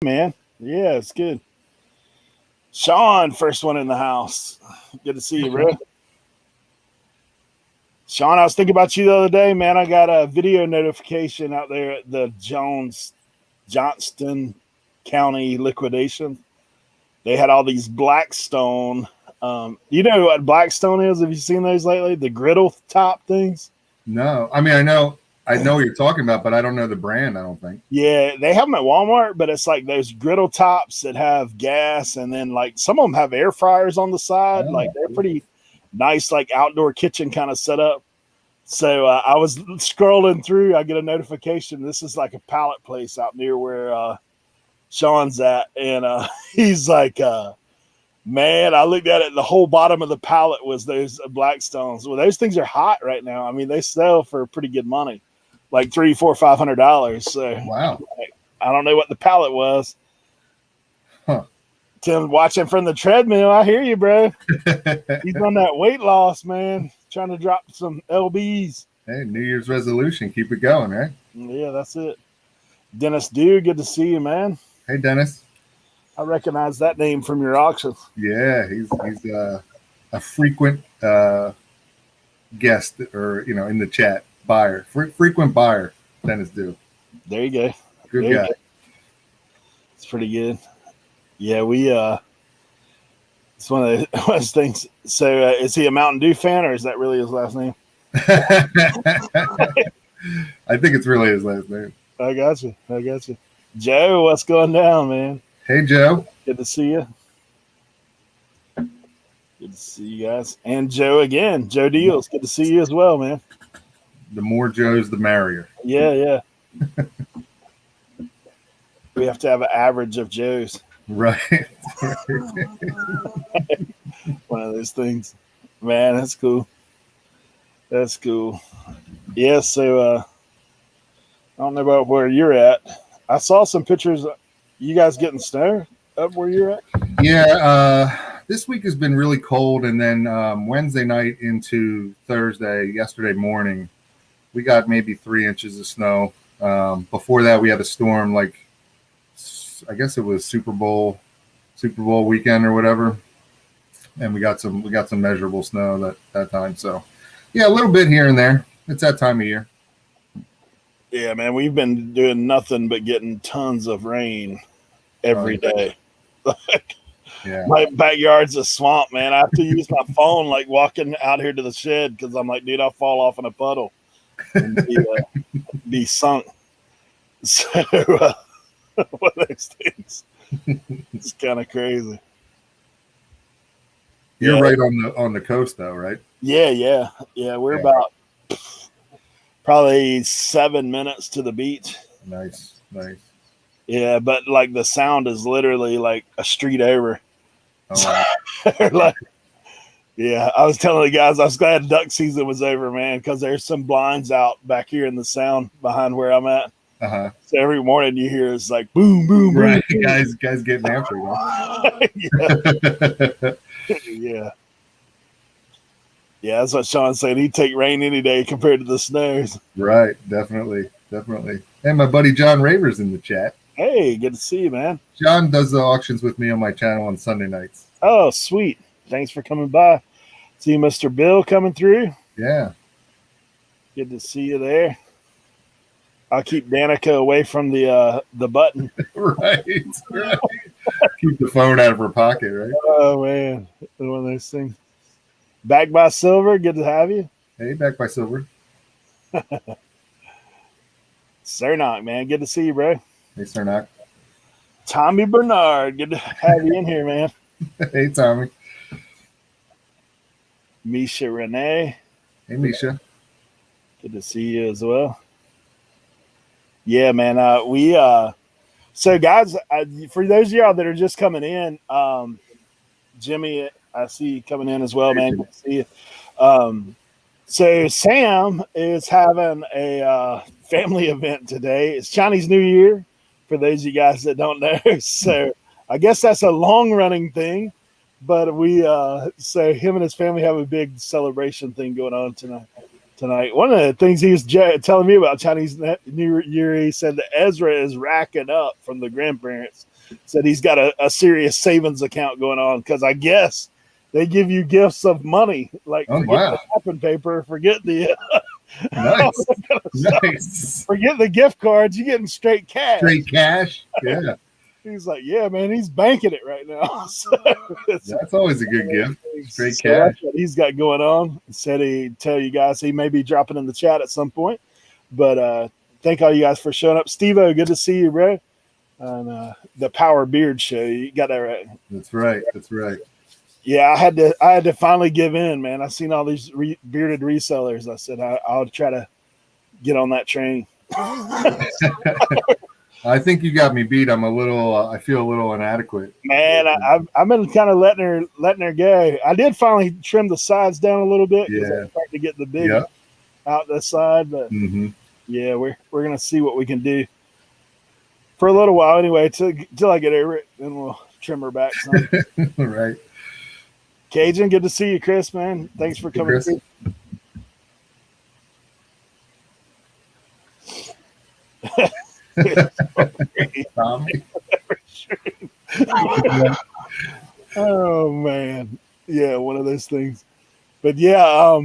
man. Yeah, it's good. Sean, first one in the house. Good to see you, bro. Sean, I was thinking about you the other day, man. I got a video notification out there at the Johnston County liquidation. They had all these Blackstone. You know what Blackstone is? Have you seen those lately? The griddle top things? No. I mean, I know what you're talking about, but I don't know the brand, I don't think. Yeah, they have them at Walmart, but it's like those griddle tops that have gas, and then like some of them have air fryers on the side. Like they're pretty nice, like outdoor kitchen kind of setup. So I was scrolling through. I get a notification. This is like a pallet place out near where Sean's at, and he's like, "Man, I looked at it. The whole bottom of the pallet was those Blackstones. Well, those things are hot right now. I mean, they sell for pretty good money, like $300, $400, $500. So wow, I don't know what the pallet was. Huh. Tim watching from the treadmill. I hear you, bro. He's on that weight loss, man. Trying to drop some LBs. Hey, New Year's resolution. Keep it going, right? Yeah, that's it. Dennis Dew, good to see you, man. Hey, Dennis. I recognize that name from your auctions. Yeah, he's a frequent guest, or in the chat buyer, frequent buyer. Dennis Dew. There you go. Good guy. It's pretty good. Yeah, it's one of those things. So, is he a Mountain Dew fan, or is that really his last name? I think it's really his last name. I got you. Joe, what's going down, man? Hey, Joe. Good to see you. Good to see you guys. And Joe again. Joe Deals. Good to see you as well, man. The more Joes, the merrier. Yeah. We have to have an average of Joes. Right. One of those things. Man, that's cool. Yeah, so I don't know about where you're at. I saw some pictures. You guys getting snow up where you're at? Yeah, this week has been really cold, and then Wednesday night into Thursday, yesterday morning, we got maybe 3 inches of snow. Before that, we had a storm, like I guess it was Super Bowl weekend or whatever, and we got some measurable snow that time. So yeah, a little bit here and there. It's that time of year. Yeah, man, we've been doing nothing but getting tons of rain every day. Yeah. My backyard's a swamp, man. I have to use my phone like walking out here to the shed because I'm like, dude, I'll fall off in a puddle and be sunk. So one of those things. It's kind of crazy. You're right on the coast, though, right? Yeah. We're about probably 7 minutes to the beach. Nice. Yeah, but like the sound is literally like a street over. Oh, wow. Yeah, I was telling the guys I was glad duck season was over, man, because there's some blinds out back here in the sound behind where I'm at. Uh-huh. So every morning you hear it's like boom, boom, boom. Right, boom. guys getting after it. Yeah. Yeah, that's what Sean's saying. He'd take rain any day compared to the snows. Right, definitely. And my buddy John Raver's in the chat. Hey, good to see you, man. John does the auctions with me on my channel on Sunday nights. Oh, sweet. Thanks for coming by. See Mr. Bill coming through. Yeah. Good to see you there. I'll keep Danica away from the button. Right. Keep the phone out of her pocket, right? Oh, man. One of those things. Back by Silver. Good to have you. Hey, back by Silver. Cernock, man. Good to see you, bro. Hey, Cernock. Tommy Bernard. Good to have you in here, man. Hey, Tommy. Misha Renee. Hey, Misha. Good to see you as well. Yeah, man. So guys, for those of y'all that are just coming in, Jimmy, I see you coming in as well, man. Good to see you. So Sam is having a family event today. It's Chinese New Year, for those of you guys that don't know. So I guess that's a long running thing, but so him and his family have a big celebration thing going on tonight. tonight. One of the things he was telling me about Chinese New Year, he said that Ezra is racking up from the grandparents. Said he's got a serious savings account going on because I guess they give you gifts of money, like forget the wrapping paper, forget the nice. Forget the gift cards. You're getting straight cash. Straight cash. Yeah. He's like, yeah, man, he's banking it right now. So that's always a good gift. Straight cash. That's what he's got going on. Said he'd tell you guys he may be dropping in the chat at some point. But thank all you guys for showing up. Steve-O, good to see you, bro. On the Power Beard Show. You got that right. That's right. That's right. Yeah, I had to finally give in, man. I seen all these bearded resellers. I said I'll try to get on that train. I think you got me beat. I'm a little. I feel a little inadequate. Man, I've been kind of letting her go. I did finally trim the sides down a little bit because I'm trying to get the big out the side. But yeah, we're gonna see what we can do for a little while anyway, till I get over it. Then we'll trim her back some. Right. Cajun, good to see you, Chris. Man, thanks for coming through. Oh man, yeah, one of those things. But yeah,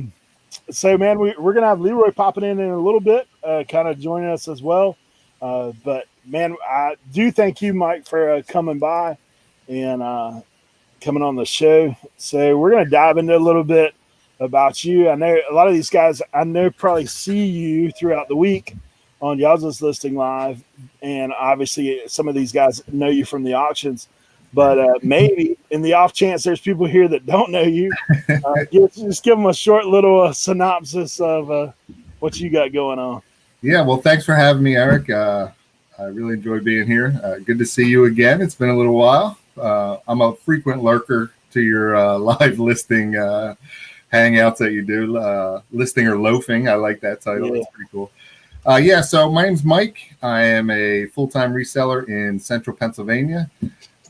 so man, we're gonna have Leroy popping in a little bit, kind of joining us as well. But man, I do thank you, Mike, for coming by and coming on the show. So we're gonna dive into a little bit about you. I know a lot of these guys probably see you throughout the week on Y'all's Listing Live, and obviously some of these guys know you from the auctions, but maybe in the off chance there's people here that don't know you, just give them a short little synopsis of what you got going on. Yeah, well, thanks for having me, Eric. I really enjoy being here. Good to see you again. It's been a little while. I'm a frequent lurker to your live listing hangouts that you do, listing or loafing. I like that title. It's pretty cool. So my name's Mike. I am a full-time reseller in central Pennsylvania.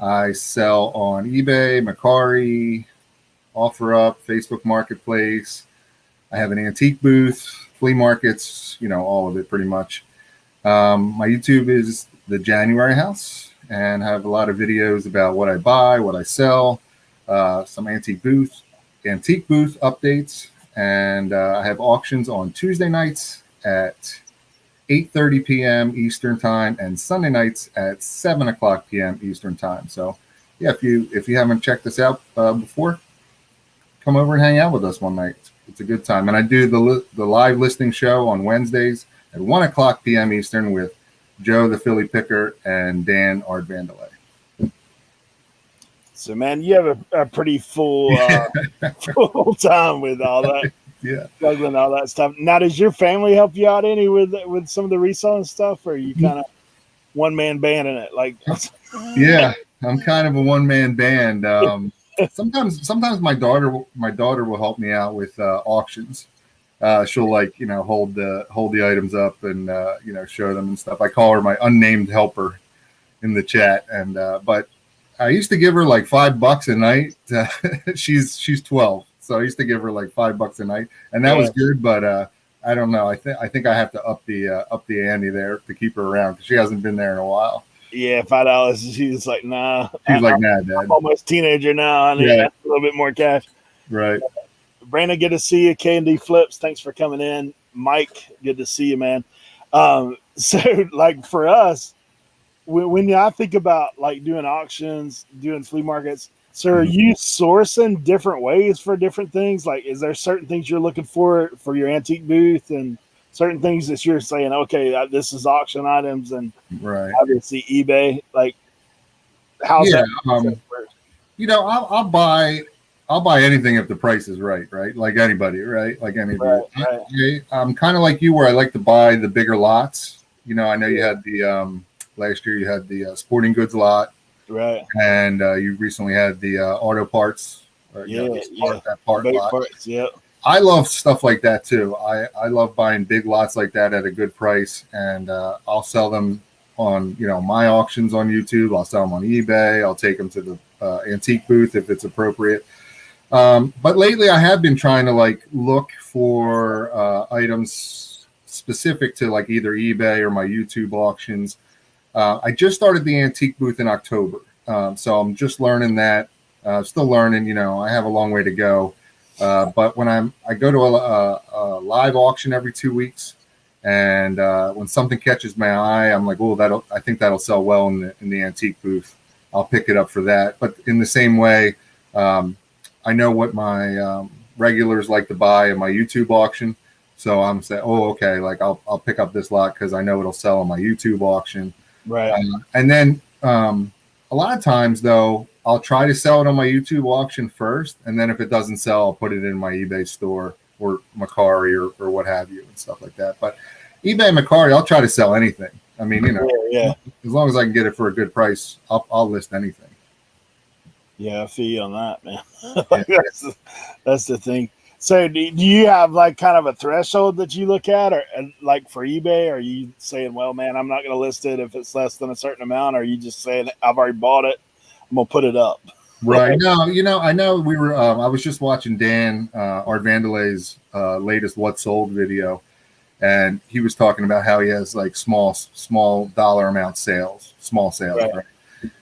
I sell on eBay, Mercari, OfferUp, Facebook Marketplace. I have an antique booth, flea markets, all of it pretty much. My YouTube is the January House, and I have a lot of videos about what I buy, what I sell, some antique booth updates, and I have auctions on Tuesday nights at 8:30 p.m. Eastern time and Sunday nights at 7 o'clock p.m. Eastern time. So yeah, if you haven't checked this out before, come over and hang out with us one night. It's a good time. And I do the live listing show on Wednesdays at 1 o'clock p.m. Eastern with Joe the Philly Picker and Dan Art Vandelay. So man, you have a pretty full full time with all that. Yeah, juggling all that stuff. Now, does your family help you out any with some of the reselling stuff, or are you kind of one man band in it? Like, yeah, I'm kind of a one man band. Sometimes my daughter will help me out with auctions. She'll hold the items up and show them and stuff. I call her my unnamed helper in the chat. And but I used to give her like $5 a night. She's 12. So I used to give her like $5 a night, and that was good. But I don't know. I think I have to up the ante there to keep her around because she hasn't been there in a while. Yeah, $5. She's like, nah. She's like, nah, Dad. I'm almost teenager now. I need a little bit more cash. Right. Brandon, good to see you. K&D Flips, thanks for coming in. Mike, good to see you, man. So like for us, when I think about like doing auctions, doing flea markets. So are you sourcing different ways for different things? Like, is there certain things you're looking for your antique booth and certain things that you're saying, okay, this is auction items and obviously eBay? Like, how's that? I'll buy anything if the price is right? Like anybody, right? Like anybody. Right. I'm kind of like you where I like to buy the bigger lots. I know you had the last year you had the sporting goods lot. Right. And you recently had the auto parts. That part lot. Parts, yeah. I love stuff like that too. I love buying big lots like that at a good price, and I'll sell them on my auctions on YouTube. I'll sell them on eBay. I'll take them to the antique booth if it's appropriate. But lately I have been trying to like look for items specific to like either eBay or my YouTube auctions. I just started the antique booth in October. So I'm just learning that, still learning, you know, I have a long way to go. But when I go to a live auction every 2 weeks, and when something catches my eye, I'm like, oh, I think that'll sell well in the antique booth. I'll pick it up for that. But in the same way, I know what my regulars like to buy in my YouTube auction. So I'm saying, oh, okay, like I'll pick up this lot because I know it'll sell on my YouTube auction. Right. And then a lot of times, though, I'll try to sell it on my YouTube auction first. And then if it doesn't sell, I'll put it in my eBay store or Macari or what have you and stuff like that. But eBay and Macari, I'll try to sell anything. I mean, you know, yeah. As long as I can get it for a good price, I'll list anything. Yeah, I feel you on that, man. That's the thing. So do you have like kind of a threshold that you look at, or like for eBay? Are you saying, well, man, I'm not going to list it if it's less than a certain amount? Or are you just saying, I've already bought it, I'm going to put it up? Right. No, you know, I know we were, I was just watching Dan, Art Vandelay's latest What Sold video. And he was talking about how he has like small dollar amount sales, small sales. Right.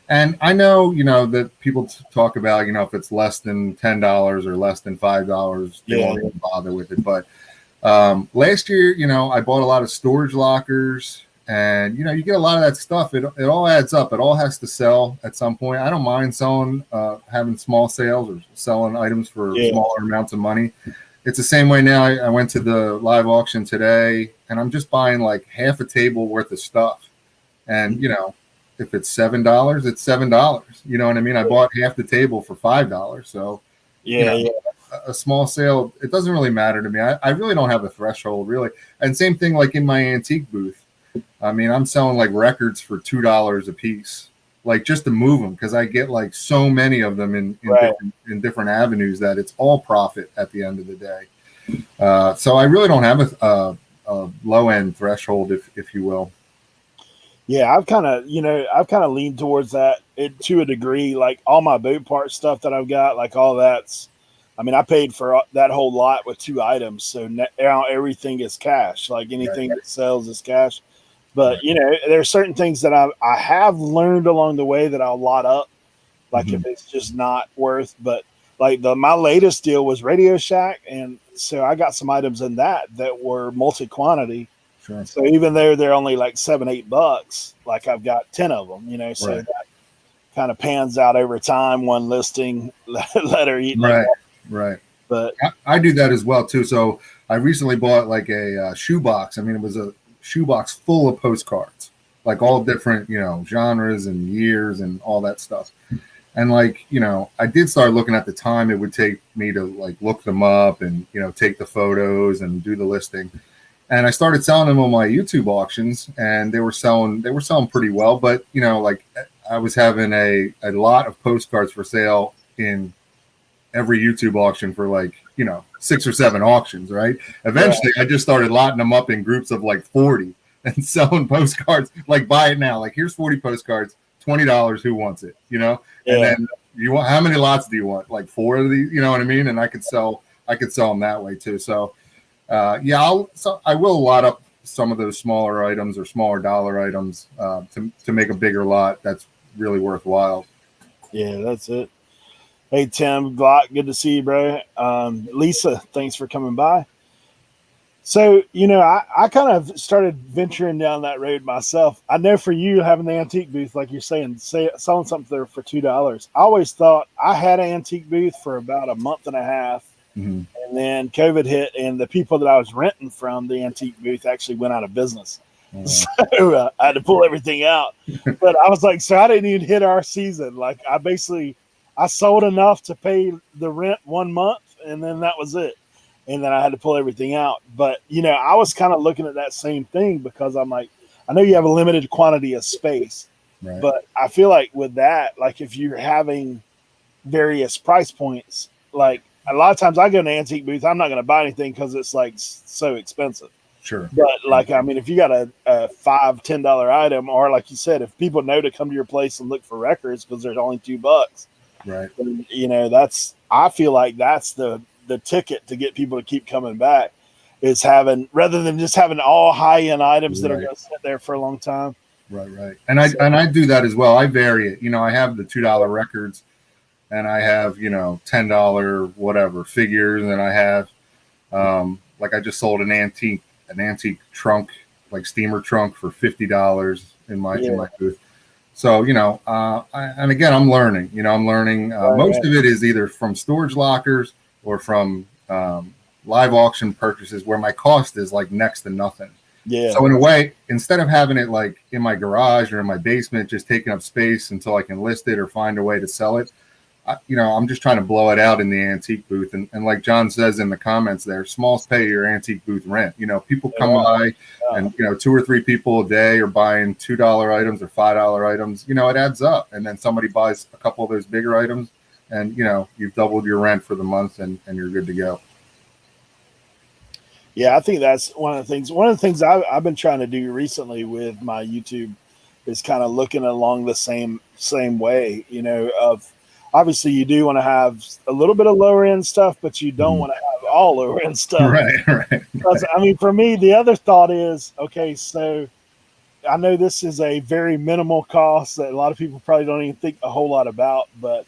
And I know, you know, that people talk about, you know, if it's less than $10 or less than $5, they won't even bother with it. But last year, you know, I bought a lot of storage lockers, and, you know, you get a lot of that stuff. It all adds up. It all has to sell at some point. I don't mind selling, having small sales or selling items for smaller amounts of money. It's the same way now. I went to the live auction today, and I'm just buying like half a table worth of stuff. And, you know, if it's $7, it's $7. You know what I mean? I bought half the table for $5. So, you know, a small sale, it doesn't really matter to me. I really don't have a threshold, really. And same thing like in my antique booth. I mean, I'm selling like records for $2 a piece, like just to move them, because I get like so many of them in different avenues that it's all profit at the end of the day. So I really don't have a low end threshold, if you will. Yeah, I've kind of leaned towards that to a degree. Like all my boat part stuff that I've got, like all that's, I mean, I paid for that whole lot with 2 items. So now everything is cash. Like anything that sells is cash. But, you know, there are certain things that I have learned along the way that I'll lot up. Like if it's just not worth, but like my latest deal was Radio Shack. And so I got some items in that were multi-quantity. Sure. So even though they're only like $7-8, like I've got 10 of them, you know, so that kind of pans out over time. One listing, let her eat. Right. But I do that as well too. So I recently bought like a shoebox. I mean, it was a shoebox full of postcards, like all different, you know, genres and years and all that stuff. And like, you know, I did start looking at the time it would take me to like look them up and, you know, take the photos and do the listing. And I started selling them on my YouTube auctions, and they were selling pretty well. But, you know, like I was having a lot of postcards for sale in every YouTube auction for like, you know, 6 or 7 auctions, right? Eventually I just started lotting them up in groups of like 40 and selling postcards, like buy it now. Like here's 40 postcards, $20, who wants it? You know? And then how many lots do you want? Like 4 of these, you know what I mean? And I could sell them that way too. So I will lot up some of those smaller items or smaller dollar items to make a bigger lot that's really worthwhile. Yeah, that's it. Hey, Tim Glock, good to see you, bro. Lisa, thanks for coming by. So, you know, I kind of started venturing down that road myself. I know for you having the antique booth, like you're saying, selling something there for $2. I always thought I had an antique booth for about a month and a half. And then COVID hit, and the people that I was renting from the antique booth actually went out of business. So I had to pull everything out. But I was like, so I didn't even hit our season. Like I sold enough to pay the rent 1 month, and then that was it. And then I had to pull everything out. But, you know, I was kind of looking at that same thing because I'm like, I know you have a limited quantity of space, but I feel like with that, like if you're having various price points, like a lot of times I go to an antique booth, I'm not going to buy anything because it's like so expensive. Sure. But like, I mean, if you got a $5-10 item, or like you said, if people know to come to your place and look for records because there's only $2, Right. And, I feel like that's the ticket to get people to keep coming back, is rather than just having all high end items that are going to sit there for a long time. Right. And I do that as well. I vary it. I have the $2 records, and I have, $10 whatever figures, and I have like I just sold an antique trunk, like steamer trunk, for $50 in my booth. So, and again, I'm learning. Most of it is either from storage lockers or from live auction purchases where my cost is like next to nothing. Yeah. So in a way, instead of having it like in my garage or in my basement, just taking up space until I can list it or find a way to sell it, I'm just trying to blow it out in the antique booth. And like John says in the comments there, smalls pay your antique booth rent. People come by and, 2 or 3 people a day are buying $2 items or $5 items. It adds up. And then somebody buys a couple of those bigger items and, you've doubled your rent for the month and you're good to go. Yeah, I think that's one of the things. One of the things I've been trying to do recently with my YouTube is kind of looking along the same way, of obviously you do want to have a little bit of lower end stuff, but you don't want to have all lower end stuff. Right. Because, for me, the other thought is, okay, so I know this is a very minimal cost that a lot of people probably don't even think a whole lot about, but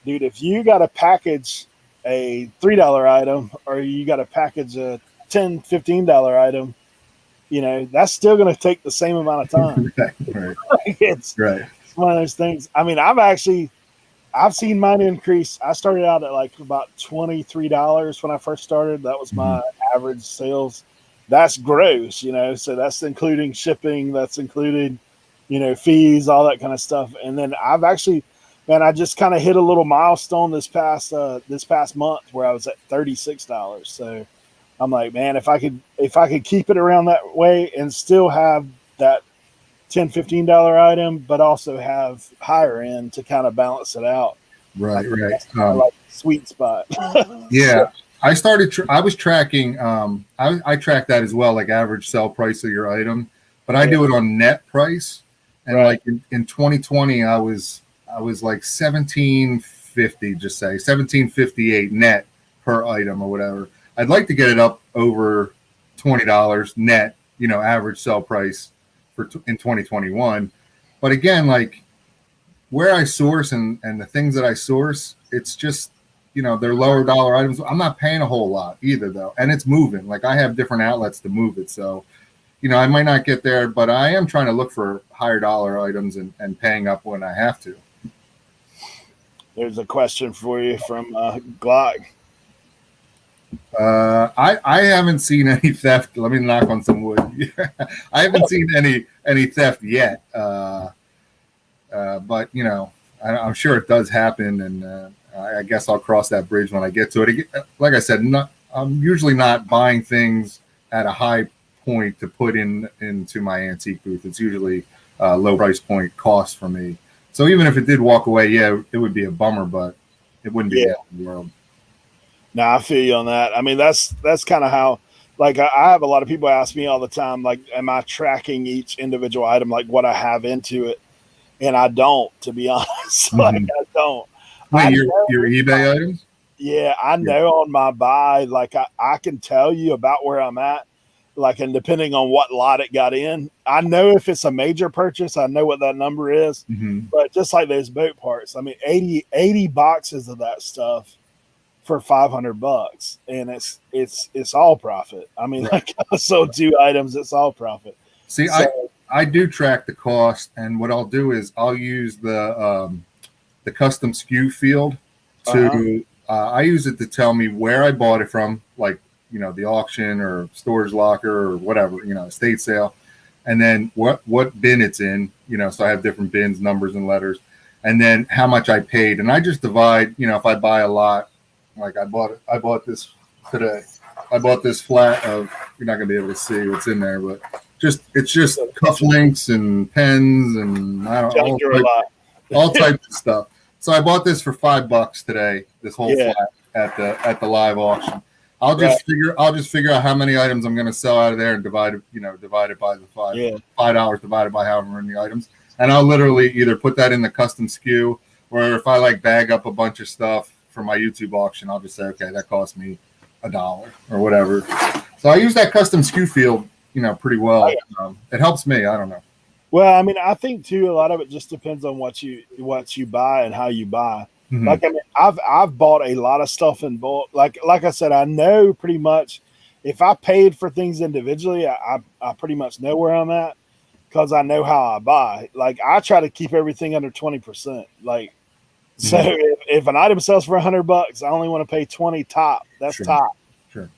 dude, if you got to package a $3 item or you got to package a $10, $15 item, that's still going to take the same amount of time. Right. It's one of those things. I've seen mine increase. I started out at like about $23 when I first started. That was my average sales. That's gross, so that's including shipping, that's included, fees, all that kind of stuff. And then I just kind of hit a little milestone this past month where I was at $36. So I'm like, man, if I could keep it around that way and still have that $10, $15 item, but also have higher end to kind of balance it out. Right. Like sweet spot. Yeah. I was tracking, I track that as well, like average sell price of your item, but I do it on net price. And like in 2020, I was like $17.50, just say $17.58 net per item or whatever. I'd like to get it up over $20 net, average sell price in 2021. But again, like where I source and the things that I source, it's just, they're lower dollar items. I'm not paying a whole lot either though. And it's moving. Like I have different outlets to move it. So, I might not get there, but I am trying to look for higher dollar items and paying up when I have to. There's a question for you from Glock. I haven't seen any theft. Let me knock on some wood. I haven't seen any theft yet. But I'm sure it does happen, and I guess I'll cross that bridge when I get to it. Like I said, I'm usually not buying things at a high point to put into my antique booth. It's usually low price point cost for me. So even if it did walk away, yeah, it would be a bummer, but it wouldn't be the end of the world. No, I feel you on that. That's kind of how, like, I have a lot of people ask me all the time, like, am I tracking each individual item, like what I have into it? And I don't, to be honest. Like, I don't. Wait, your eBay items? Yeah, I know on my buy, like, I can tell you about where I'm at, like, and depending on what lot it got in, I know if it's a major purchase, I know what that number is. But just like those boat parts, 80 boxes of that stuff for $500, and it's all profit. Like I sold 2 items, it's all profit. See, so, I do track the cost, and what I'll do is I'll use the custom SKU field to I use it to tell me where I bought it from, like the auction or storage locker or whatever, estate sale, and then what bin it's in, so I have different bins, numbers, and letters, and then how much I paid, and I just divide, if I buy a lot. Like I bought this today. I bought this flat of, you're not gonna be able to see what's in there, but it's just cufflinks and pens and all types of stuff. So I bought this for $5 today. This whole flat at the live auction. I'll just figure out how many items I'm gonna sell out of there and divide it by the $5 divided by however many items, and I'll literally either put that in the custom SKU Or if I like bag up a bunch of stuff for my YouTube auction, I'll just say, okay, that cost me $1 or whatever. So I use that custom SKU field, pretty well. It helps me. I don't know. Well, I mean, I think too, a lot of it just depends on what you buy and how you buy. Mhm. Like, I mean, I've bought a lot of stuff in bulk. Like I said, I know pretty much if I paid for things individually, I pretty much know where I'm at because I know how I buy. Like, I try to keep everything under 20%. Like, so if an item sells for $100, I only want to pay 20 top. That's top,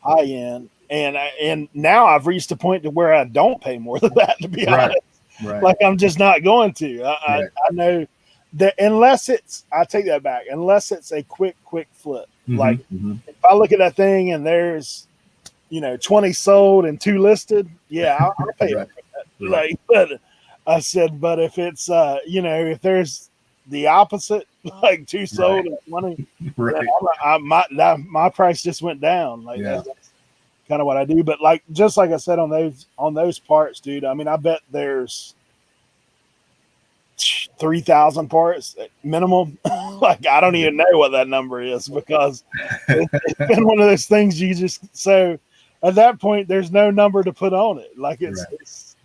high end. And now I've reached a point to where I don't pay more than that, to be honest. Right. Like, I'm just not going to. I know that unless it's, I take that back, unless it's a quick flip. Like, if I look at that thing and there's, 20 sold and 2 listed, I'll pay for that. Like, but I said, but if it's, if there's the opposite, like 2 sold and 20, my price just went down. Like, that's kind of what I do. But just like I said on those parts, dude, I mean, I bet there's 3,000 parts minimum. Like, I don't even know what that number is because it's been one of those things you just, so at that point there's no number to put on it. Like, it's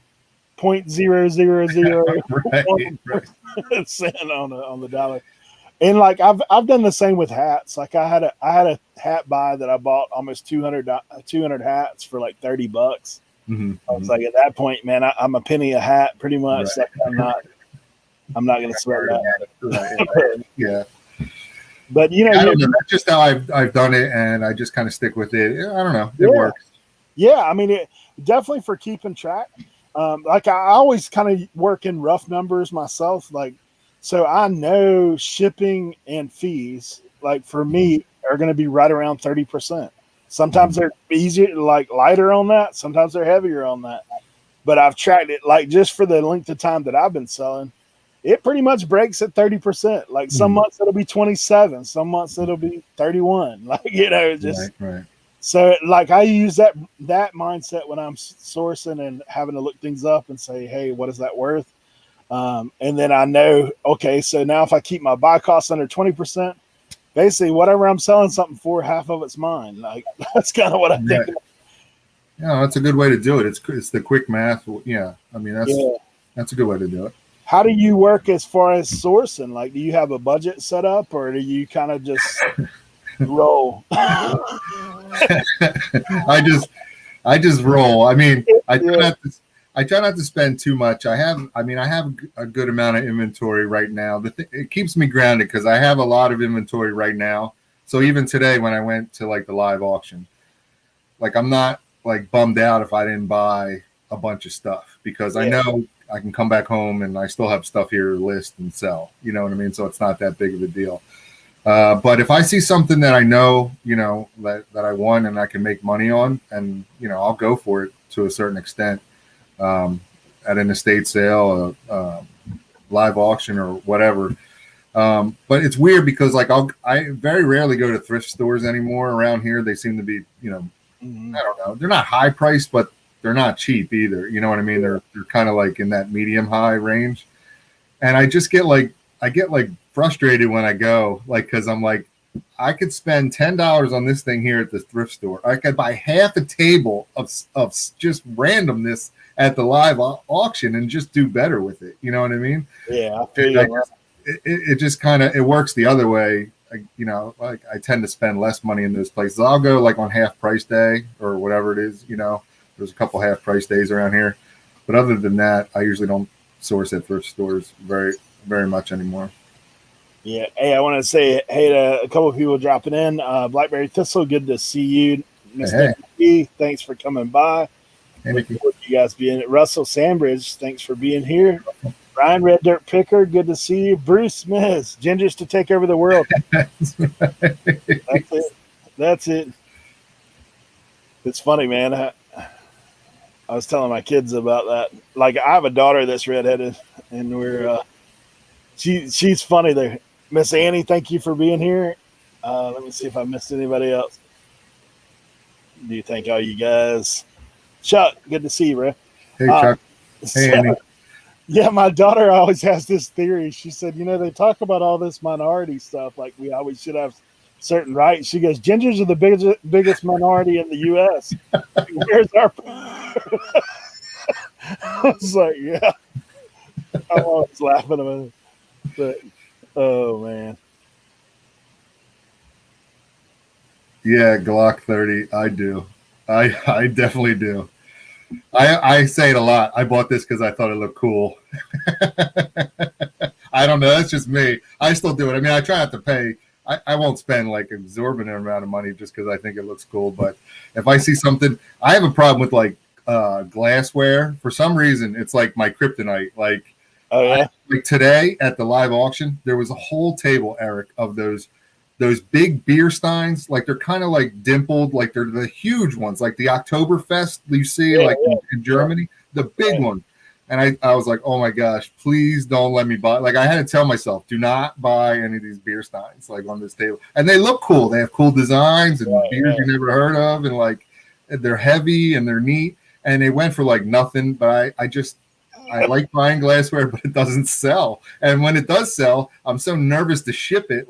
0.000% on the dollar. And like I've done the same with hats. Like, I had a hat buy that I bought almost 200 hats for like $30. I was like, at that point, man, I'm a penny a hat pretty much. Like, I'm not going to sweat that. Yeah. But I don't know. That's just how I've done it, and I just kind of stick with it. I don't know. It works. Yeah, I mean, it definitely for keeping track. Like, I always kind of work in rough numbers myself. Like, so I know shipping and fees, like for me, are going to be right around 30%. Sometimes they're easier, like lighter on that. Sometimes they're heavier on that. But I've tracked it, like, just for the length of time that I've been selling, it pretty much breaks at 30%. Like, some months it'll be 27, some months it'll be 31. Like, just right. So, like, I use that mindset when I'm sourcing and having to look things up and say, hey, what is that worth? And then I know, okay, so now if I keep my buy costs under 20%, basically whatever I'm selling something for, half of it's mine. Like, that's kind of what I think. Yeah, that's a good way to do it. It's the quick math. Yeah, I mean, that's a good way to do it. How do you work as far as sourcing? Like, do you have a budget set up, or do you kind of just roll? I just roll. I mean, I try not to spend too much. I have a good amount of inventory right now. It keeps me grounded because I have a lot of inventory right now. So even today, when I went to like the live auction, like, I'm not like bummed out if I didn't buy a bunch of stuff because I know I can come back home and I still have stuff here to list and sell. You know what I mean? So it's not that big of a deal. But if I see something that I know, that I want and I can make money on, and, I'll go for it to a certain extent, at an estate sale, live auction or whatever. But it's weird because like I very rarely go to thrift stores anymore around here. They seem to be, I don't know. They're not high priced, but they're not cheap either. You know what I mean? They're kind of like in that medium high range. And I just get like frustrated when I go, like, because I'm like, I could spend $10 on this thing here at the thrift store. I could buy half a table of just randomness at the live auction and just do better with it. You know what I mean? Yeah, I feel you. It just kind of, it works the other way. Like I tend to spend less money in those places. I'll go like on half price day or whatever it is. There's a couple half price days around here, but other than that, I usually don't source at thrift stores very, very much anymore. Yeah. Hey, I want to say hey to a couple of people dropping in. Blackberry Thistle, good to see you. Mr. Hey. Thanks for coming by. Hey, Looking forward to you guys being at Russell Sandbridge. Thanks for being here. Ryan Red Dirt Picker, good to see you. Bruce Smith, Gingers to take over the world. That's it. It's funny, man. I was telling my kids about that. Like, I have a daughter that's redheaded, and we're she's funny there. Miss Annie, thank you for being here. Let me see if I missed anybody else. Do you thank all you guys? Chuck, good to see you, bro. Hey, Chuck. Hey, Annie. Yeah, my daughter always has this theory. She said, they talk about all this minority stuff, like we always should have certain rights. She goes, gingers are the biggest minority in the U.S. Where's our? I was like, yeah. I'm always laughing about it, but oh man, Yeah, Glock 30. I do. I definitely do. I say it a lot. I bought this because I thought it looked cool. I don't know. That's just me. I still do it. I mean, I try not to pay. I won't spend like exorbitant amount of money just because I think it looks cool. But if I see something, I have a problem with like glassware. For some reason, it's like my kryptonite. Like, oh yeah, like today at the live auction, there was a whole table, Eric, of those big beer steins. Like they're kind of like dimpled, like they're the huge ones, like the Oktoberfest you see like in Germany, the big one. And I was like, oh my gosh, please don't let me buy. Like I had to tell myself, do not buy any of these beer steins like on this table. And they look cool. They have cool designs and beers you never heard of, and like they're heavy and they're neat. And they went for like nothing. But I like buying glassware, but it doesn't sell. And when it does sell, I'm so nervous to ship it.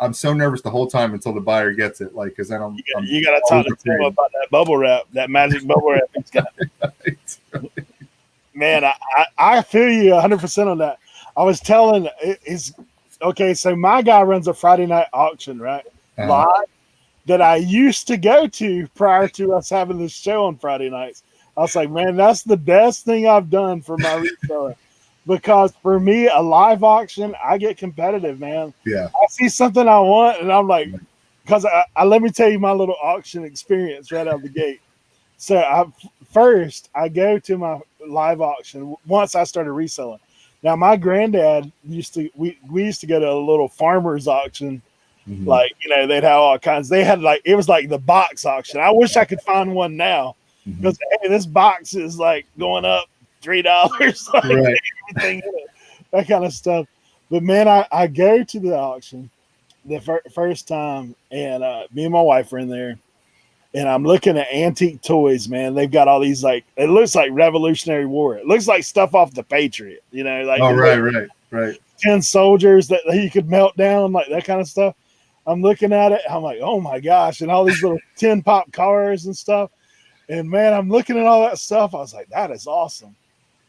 I'm so nervous the whole time until the buyer gets it. Like, because then you got to talk to him about that bubble wrap, that magic bubble wrap he's got. Man, I feel you 100% on that. I was telling okay, so my guy runs a Friday night auction, right? Live, that I used to go to prior to us having this show on Friday nights. I was like, man, that's the best thing I've done for my reseller. Because for me, a live auction, I get competitive, man. Yeah. I see something I want, and I'm like, because I let me tell you my little auction experience right out of the gate. So I go to my live auction once I started reselling. Now my granddad we used to go to a little farmer's auction. Mm-hmm. Like, they'd have all kinds. They had it was like the box auction. I wish I could find one now because hey, this box is like going up $3, like right. Everything in it, that kind of stuff. But man, I go to the auction the first time, and me and my wife are in there. And I'm looking at antique toys, man. They've got all these it looks like Revolutionary War. It looks like stuff off the Patriot, like right. 10 soldiers that you could melt down, like that kind of stuff. I'm looking at it. I'm like, oh my gosh. And all these little tin pop cars and stuff. And man, I'm looking at all that stuff. I was like, that is awesome.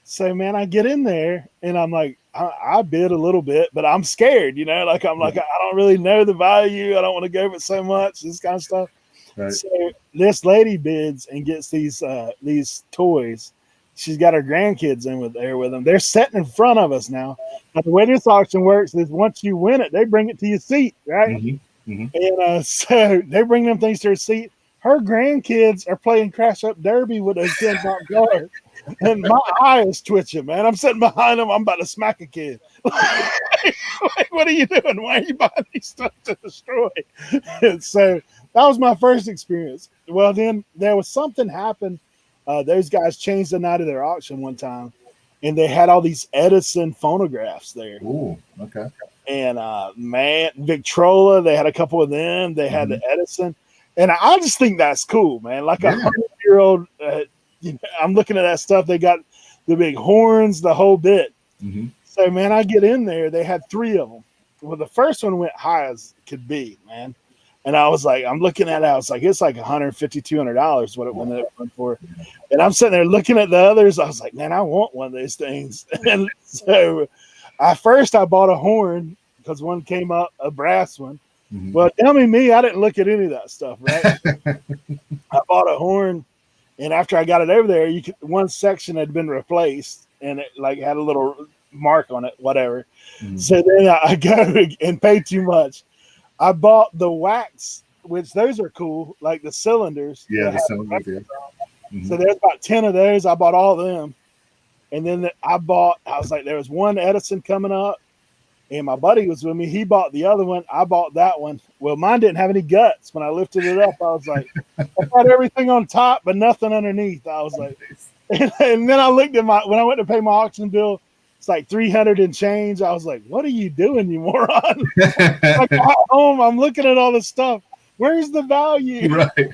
So man, I get in there and I'm like, I bid a little bit, but I'm scared, like I'm like, I don't really know the value. I don't want to go with so much, this kind of stuff. Right. So this lady bids and gets these toys. She's got her grandkids there with them. They're sitting in front of us now. Now the way this auction works is once you win it, they bring it to your seat, right? Mm-hmm. Mm-hmm. And so they bring them things to her seat. Her grandkids are playing Crash Up Derby with those 10 pop cars. And my eye is twitching, man. I'm sitting behind them. I'm about to smack a kid. Like, what are you doing? Why are you buying these stuff to destroy? And so that was my first experience. Well, then there was something happened. Those guys changed the night of their auction one time, and they had all these Edison phonographs there. Ooh, okay. And man, Victrola, they had a couple of them. They had the Edison. And I just think that's cool, man. Like a 100-year-old, I'm looking at that stuff. They got the big horns, the whole bit. Mm-hmm. So, man, I get in there. They had 3 of them. Well, the first one went high as could be, man. And I was like, I'm looking at it. I was like, it's like $150, $200 what it went for. And I'm sitting there looking at the others. I was like, man, I want one of those things. And so I bought a horn because one came up, a brass one. Mm-hmm. Well, tell me, I didn't look at any of that stuff, right? I bought a horn, and after I got it over there, one section had been replaced, and it like had a little mark on it, whatever. Mm-hmm. So then I go and pay too much. I bought the wax, which those are cool, like the cylinders. Yeah, the cylinders. Yeah. Mm-hmm. So there's about 10 of those. I bought all of them, and then I was like, there was one Edison coming up. And my buddy was with me. He bought the other one. I bought that one. Well, mine didn't have any guts. When I lifted it up, I was like, I got everything on top, but nothing underneath. I was like, and then I looked at when I went to pay my auction bill, it's like 300 and change. I was like, what are you doing, you moron? Like at home, I'm looking at all this stuff. Where's the value? Right.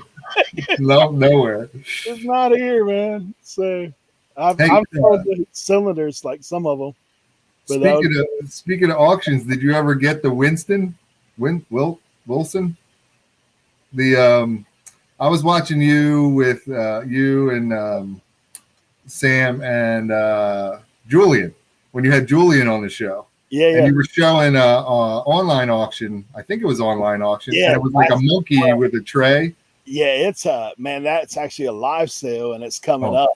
No, nowhere. It's not here, man. So I've Hey, sold the cylinders, like some of them. But speaking of auctions, did you ever get the Wilson? I was watching you with you and Sam and Julian when you had Julian on the show. Yeah, and you were showing a online auction. I think it was online auction, and it was like a monkey with a tray. Yeah, it's man, that's actually a live sale, and it's coming up.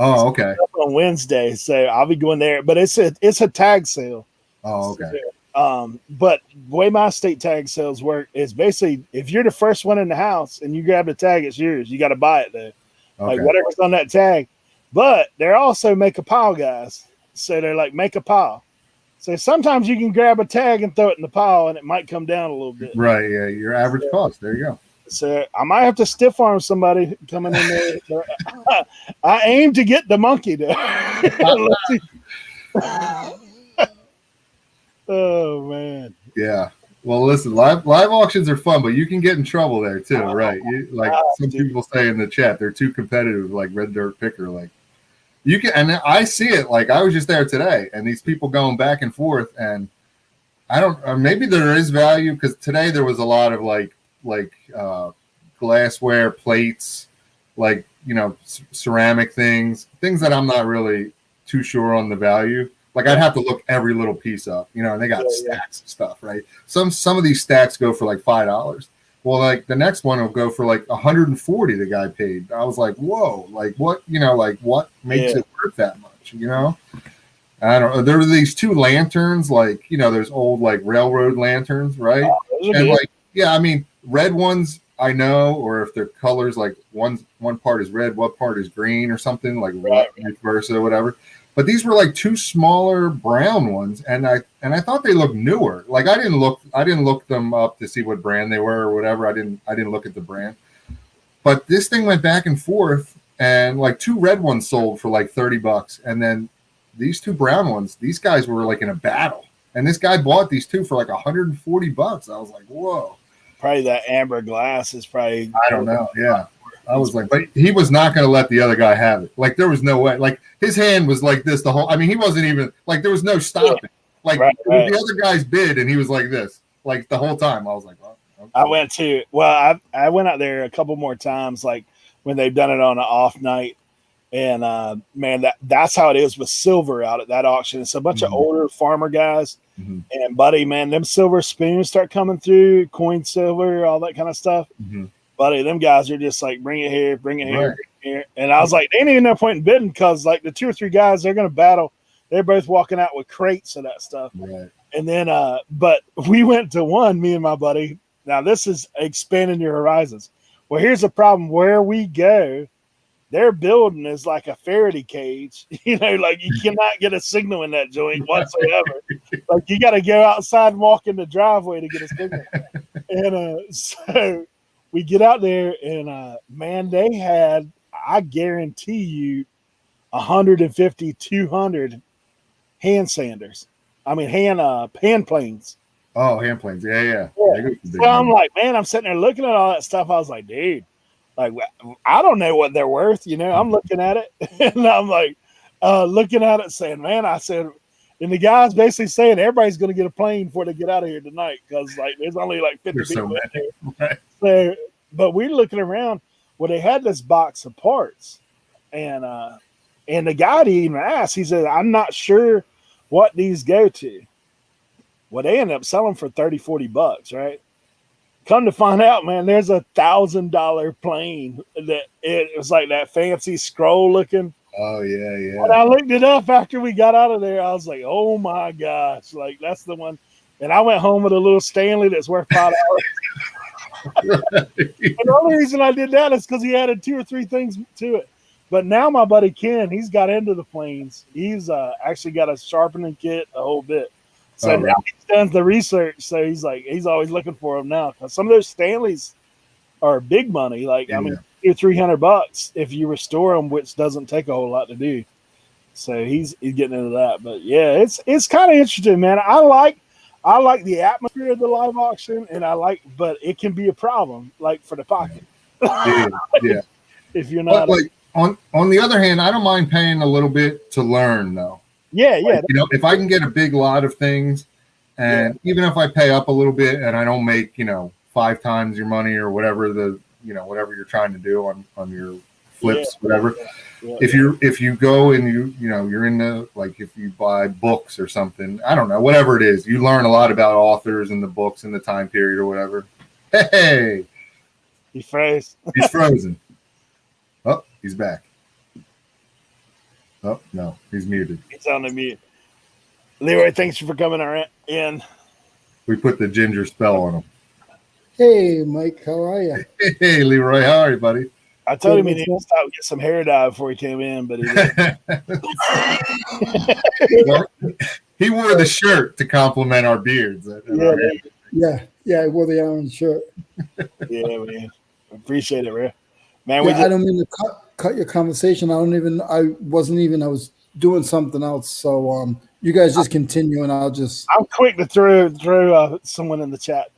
Oh, okay. On Wednesday, so I'll be going there. But it's a tag sale. Oh, okay. But the way my state tag sales work is basically if you're the first one in the house and you grab the tag, it's yours. You got to buy it though, like whatever's on that tag. But they're also make a pile guys, so they're like make a pile. So sometimes you can grab a tag and throw it in the pile, and it might come down a little bit. Right. Yeah. Your average cost. There you go. So I might have to stiff arm somebody coming in there. I aim to get the monkey there. Oh man. Yeah. Well, listen, live auctions are fun, but you can get in trouble there too, right? Some people say in the chat, they're too competitive, like Red Dirt Picker. Like you can, and I see it. Like I was just there today, and these people going back and forth, and I don't. Maybe there is value because today there was a lot of like glassware, plates, like ceramic things that I'm not really too sure on the value. Like I'd have to look every little piece up, and they got stacks of stuff, right? Some of these stacks go for like $5. Well, like the next one will go for like $140. The guy paid. I was like, whoa, like what, like what makes it worth that much, I don't know. There were these two lanterns, like there's old like railroad lanterns, right? And like, yeah, I mean, red ones I know, or if their colors like one part is red, one part is green, or something like vice versa, or whatever. But these were like two smaller brown ones, and I thought they looked newer. Like I didn't look them up to see what brand they were or whatever. I didn't look at the brand. But this thing went back and forth, and like two red ones sold for like $30, and then these two brown ones, these guys were like in a battle, and this guy bought these two for like $140. I was like, whoa. Probably that amber glass is probably. I don't know. Yeah. I was like, but he was not going to let the other guy have it. Like there was no way. Like his hand was like this the whole. I mean, he wasn't even like there was no stopping. Like it was the other guy's bid, and he was like this, like the whole time. I was like, well, okay. I went out there a couple more times, like when they've done it on an off night, and man, that's how it is with silver out at that auction. It's a bunch of older farmer guys, and buddy, man, them silver spoons start coming through, coin silver, all that kind of stuff. Buddy, them guys are just like, bring it here, bring it here, bring it here. And I was like, they ain't even no point in bidding because like the two or three guys, they're going to battle. They're both walking out with crates of that stuff. Right. And then, but we went to one, me and my buddy. Now this is expanding your horizons. Well, here's the problem. Where we go, their building is like a Faraday cage. Like you cannot get a signal in that joint whatsoever. Like you got to go outside and walk in the driveway to get a signal. And so we get out there, and man, they had, I guarantee you, 150, 200 hand sanders. I mean, hand planes. Oh, hand planes. Yeah. So I'm like, man, I'm sitting there looking at all that stuff. I was like, dude, like, I don't know what they're worth. I'm looking at it, and I'm like, looking at it, saying, man, I said, and the guy's basically saying everybody's going to get a plane before they get out of here tonight because like there's only like 50 people in there. Right. So, but we're looking around. Well, they had this box of parts, and the guy didn't even ask. He said, "I'm not sure what these go to." Well, they ended up selling for $30-$40, right? Come to find out, man, there's $1,000 plane that it was like that fancy scroll looking. Oh yeah. When I looked it up after we got out of there, I was like, "Oh my gosh!" Like that's the one. And I went home with a little Stanley that's worth $5. Right. And the only reason I did that is because he added 2 or 3 things to it. But now my buddy Ken, he's got into the planes. He's actually got a sharpening kit, a whole bit. So now he's done the research. So he's always looking for them now. Because some of those Stanleys are big money. Like, I mean, $200-$300 if you restore them, which doesn't take a whole lot to do. So he's getting into that. But yeah, it's kind of interesting, man. I like the atmosphere of the live auction, and but it can be a problem, like for the pocket. Yeah. If you're not, like On the other hand, I don't mind paying a little bit to learn, though. Yeah, yeah. Like, if I can get a big lot of things, and even if I pay up a little bit and I don't make 5 times your money or whatever whatever you're trying to do on your flips, whatever. If you go and you're in the, like, if you buy books or something, I don't know, whatever it is, you learn a lot about authors and the books and the time period or whatever. Hey, he froze. He's frozen. Oh, he's back. Oh no, he's muted. He's on the mute. Leroy, thanks for coming in. We put the ginger spell on him. Hey, Mike, how are you? Hey, Leroy, how are you, buddy? I told him he needed to stop and get some hair dye before he came in, but he didn't. Well, he wore the shirt to compliment our beards. Yeah, I wore the orange shirt. Yeah, man. Appreciate it, man. Man, I don't mean to cut your conversation. I was doing something else. So you guys just continue, and I'm quick to throw someone in the chat.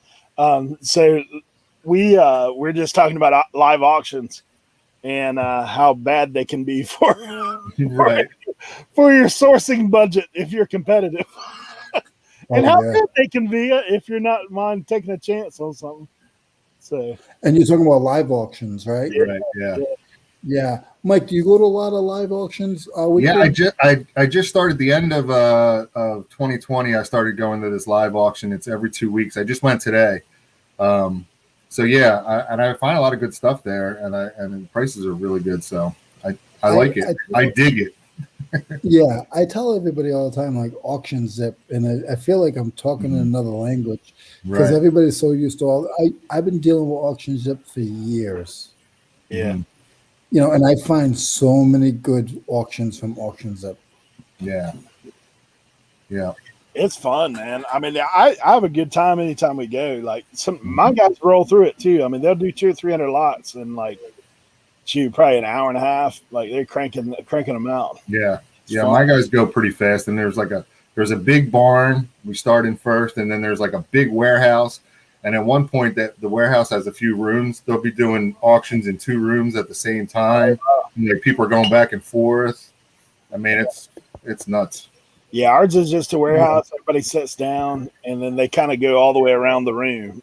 So we're just talking about live auctions and how bad they can be for your sourcing budget if you're competitive, and how good they can be if you're not mind taking a chance on something. So, and you're talking about live auctions, right? Right. Yeah. Mike, do you go to a lot of live auctions? I just started the end of 2020. I started going to this live auction. It's every 2 weeks. I just went today. So yeah, I find a lot of good stuff there, and the prices are really good. So I like it. I dig it. Yeah, I tell everybody all the time, like, auction zip, and I feel like I'm talking in another language because everybody's so used to I've been dealing with auction zip for years. Yeah. And I find so many good auctions from auction zip. Yeah. It's fun, man. I mean, I have a good time anytime we go. Like, my guys roll through it too. I mean, they'll do 200 or 300 lots in probably an hour and a half. Like, they're cranking them out. Yeah. My guys go pretty fast, and there's a big barn. We start in first, and then there's like a big warehouse. And at one point, that the warehouse has a few rooms. They'll be doing auctions in 2 rooms at the same time. And, people are going back and forth. I mean, it's nuts. Yeah, ours is just a warehouse. Everybody sits down, and then they kind of go all the way around the room.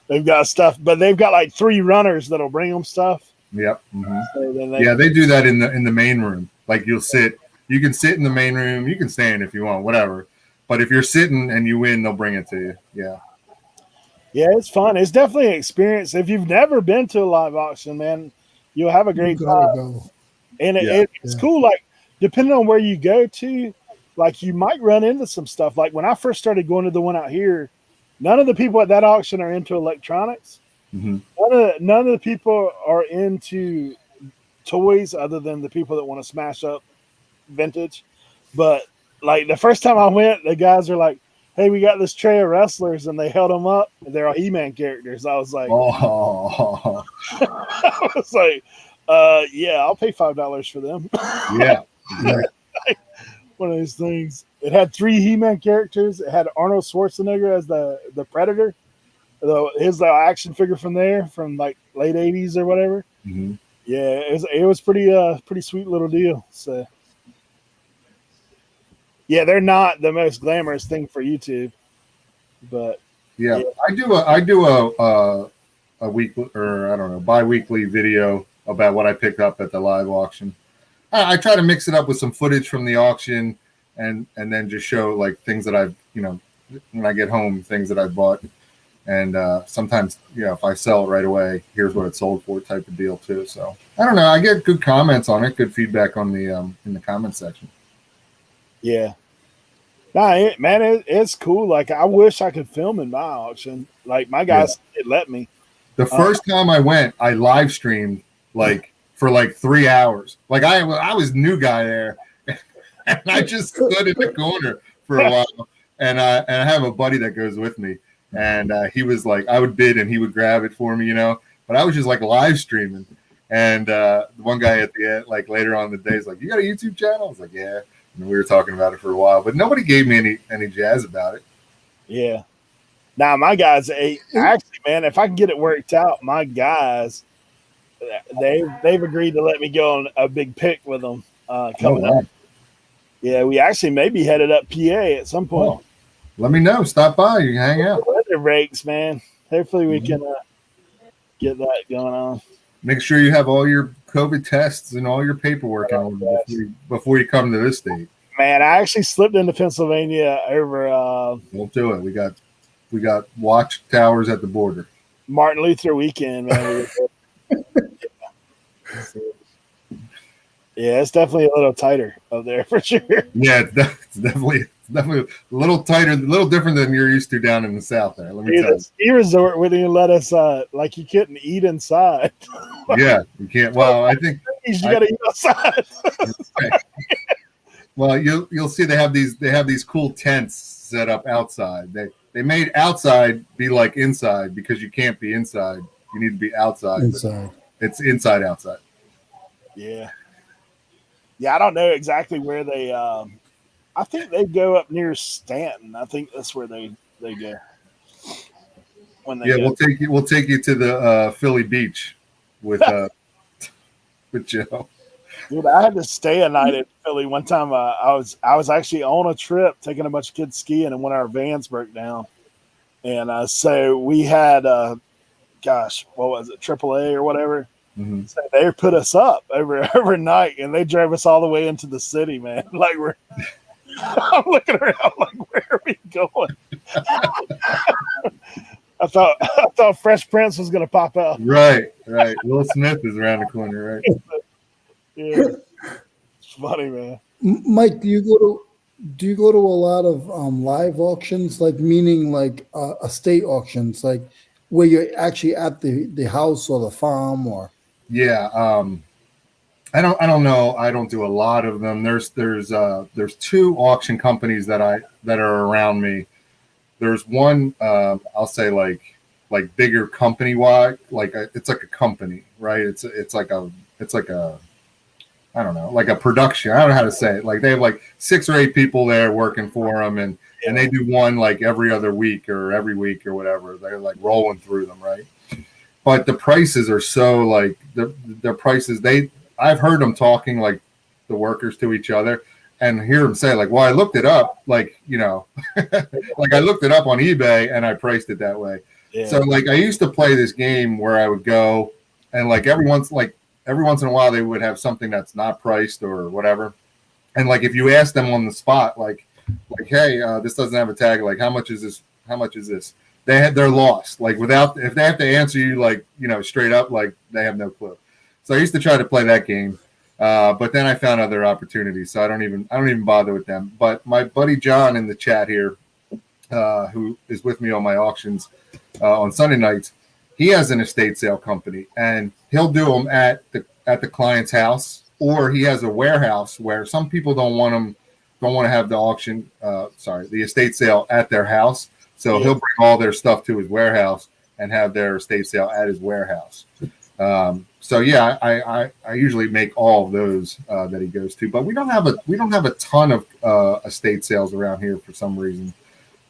They've got stuff, but they've got like 3 runners that'll bring them stuff. Yep. Mm-hmm. So they do that in the main room. Like, you can sit in the main room. You can stand if you want, whatever. But if you're sitting and you win, they'll bring it to you. Yeah. Yeah, it's fun. It's definitely an experience. If you've never been to a live auction, man, you'll have a great time. Go. And it's cool. Like, depending on where you go to, like, you might run into some stuff. Like, when I first started going to the one out here, none of the people at that auction are into electronics. Mm-hmm. None of the people are into toys other than the people that want to smash up vintage. But, like, the first time I went, the guys are like, hey, we got this tray of wrestlers, and they held them up. And they're all He-Man characters. I was like, oh. I was like, yeah, I'll pay $5 for them. Yeah. One of those things. It had 3 He-Man characters. It had Arnold Schwarzenegger as the Predator. His action figure from like late 80s or whatever. Mm-hmm. Yeah, it was pretty sweet little deal. So. Yeah, they're not the most glamorous thing for YouTube, but yeah. I do a weekly, or I don't know, bi-weekly video about what I picked up at the live auction. I try to mix it up with some footage from the auction, and then just show, like, things that I've, when I get home, things that I bought, and sometimes, if I sell it right away, here's what it sold for, type of deal too. So I don't know, I get good comments on it, good feedback on the in the comment section. Yeah. Nah, man, it's cool. Like, I wish I could film in my auction. Like, my guys let me. The first time I went, I live streamed for 3 hours. Like, I was new guy there, and I just stood in the corner for a while. And I have a buddy that goes with me, and he was like, I would bid and he would grab it for me, But I was just like live streaming. And the one guy at the end, like later on in the day, is like, "You got a YouTube channel?" I was like, "Yeah." And we were talking about it for a while, but nobody gave me any jazz about it. Yeah. Now, my guys, actually, man, if I can get it worked out, my guys, they've agreed to let me go on a big pick with them coming up. Yeah, we actually may be headed up PA at some point. Oh, let me know. Stop by. You can hang out. Weather breaks, man. Hopefully we can get that going on. Make sure you have all your COVID tests and all your paperwork in order before you come to this state. Man, I actually slipped into Pennsylvania over. Don't do it. We got watch towers at the border. Martin Luther weekend, man. Yeah, it's definitely a little tighter up there for sure. Yeah, it's definitely a little tighter, a little different than you're used to down in the South there. Let me tell you. The ski resort wouldn't even let us, like you couldn't eat inside. Yeah, you can't. Well, I think you got to eat outside. Well, you'll see they have these cool tents set up outside. They made outside be like inside because you can't be inside. You need to be outside. Inside. It's inside outside. Yeah. Yeah, I don't know exactly where they I think they go up near Stanton. I think that's where they go. When they go. We'll take you to the Philly beach with Joe. Dude, I had to stay a night in Philly one time. I was actually on a trip taking a bunch of kids skiing, and one of our vans broke down. And so we had what was it, AAA or whatever? Mm-hmm. So they put us up overnight, and they drove us all the way into the city, man. Like I'm looking around like, where are we going? I thought Fresh Prince was gonna pop out. Right. Will Smith is around the corner, right? Yeah, it's funny, man. Mike, do you go to a lot of live auctions, like meaning like estate auctions, like where you're actually at the house or the farm or? Yeah, I don't know. I don't do a lot of them. There's two auction companies that are around me. There's one I'll say like bigger company wide, it's like a company, right? It's like a I don't know, like a production. I don't know how to say it. Like they have like 6 or 8 people there working for them, and they do one like every other week or every week or whatever. They're like rolling through them, right? But the prices are so like the prices. I've heard them talking like the workers to each other, and hear them say like, "Well, I looked it up, like like I looked it up on eBay and I priced it that way." Yeah. So like I used to play this game where I would go and like every once in a while they would have something that's not priced or whatever, and like if you ask them on the spot, like hey, this doesn't have a tag, like how much is this? How much is this? They're lost. Like if they have to answer you like straight up, like they have no clue. So I used to try to play that game, but then I found other opportunities, so I don't even bother with them. But my buddy John in the chat here, who is with me on my auctions on Sunday nights, he has an estate sale company, and he'll do them at the client's house, or he has a warehouse where some people don't want to have the estate sale at their house. So he'll bring all their stuff to his warehouse and have their estate sale at his warehouse. So yeah, I usually make all of those that he goes to, but we don't have a ton of estate sales around here for some reason.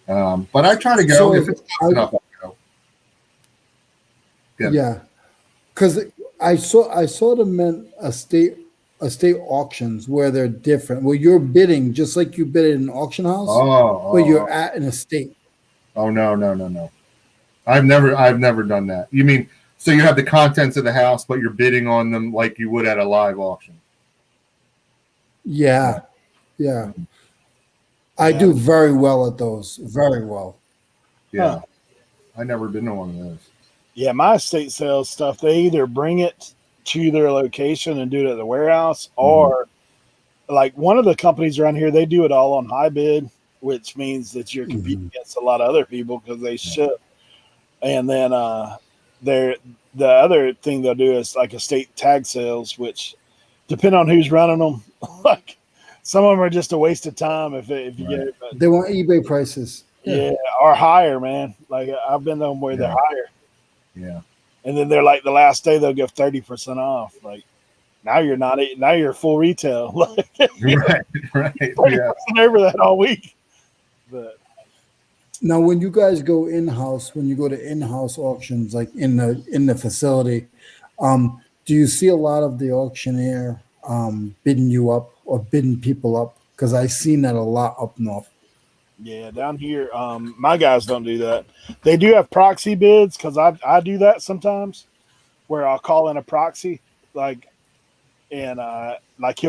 But I try to go. So if it's close enough, I'll go. Yeah, because I saw them in estate auctions where they're different, where you're bidding just like you bid in an auction house, where you're at an estate. Oh no! I've never done that. You mean so you have the contents of the house, but you're bidding on them like you would at a live auction? Yeah. I do very well at those. Very well. Yeah, I never been to one of those. Yeah, my estate sales stuff, they either bring it to their location and do it at the warehouse, or like one of the companies around here, they do it all on high bid, which means that you're competing against a lot of other people because they ship. And then the other thing they'll do is like estate tag sales, which depend on who's running them. Like some of them are just a waste of time if you get it. But they want eBay prices. Yeah, or higher, man. Like I've been to them where they're higher. Yeah. And then they're like the last day they'll give 30% off. Like now you're not. Now you're full retail. Like, right. Yeah. Over that all week. But now, when you guys go in-house, when you go to in-house auctions, like in the facility, do you see a lot of the auctioneer bidding you up or bidding people up? Because I've seen that a lot up north. Yeah, down here, my guys don't do that. They do have proxy bids because I do that sometimes, where I'll call in a proxy, like, and like he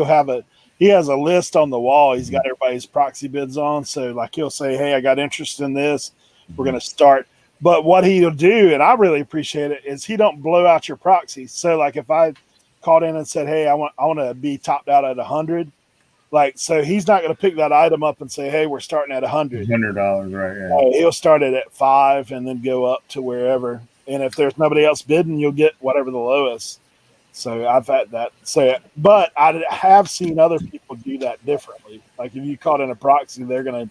has a list on the wall. He's got everybody's proxy bids on. So like he'll say, "Hey, I got interest in this. We're going to start." But what he'll do, and I really appreciate it, is he don't blow out your proxy. So like if I called in and said, "Hey, I want to be topped out at 100," like so he's not going to pick that item up and say, "Hey, we're starting at 100." $100, right? Yeah. He'll start it at 5 and then go up to wherever. And if there's nobody else bidding, you'll get whatever the lowest. So I've had that. So, but I have seen other people do that differently. Like if you caught in a proxy, they're gonna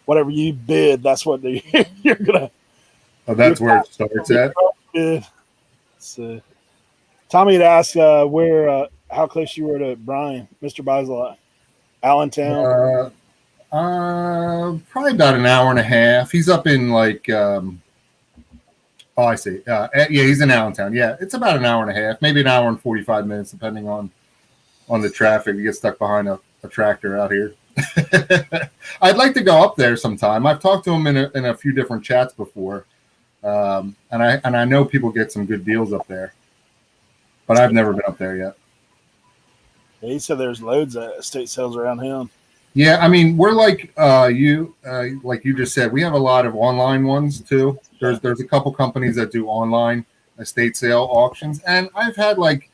whatever you bid. That's what you're gonna. Oh, that's where it starts at. Bid. So, Tommy had asked where how close you were to Brian, Mr. Biselot, Allentown. Probably about an hour and a half. He's up in like. Oh, I see. Yeah, he's in Allentown. Yeah, it's about an hour and a half, maybe an hour and 45 minutes, depending on the traffic. You get stuck behind a tractor out here. I'd like to go up there sometime. I've talked to him in a few different chats before, and I know people get some good deals up there, but I've never been up there yet. Yeah, he said there's loads of estate sales around him. Yeah, I mean, we're like like you just said, we have a lot of online ones too. There's a couple companies that do online estate sale auctions, and I've had like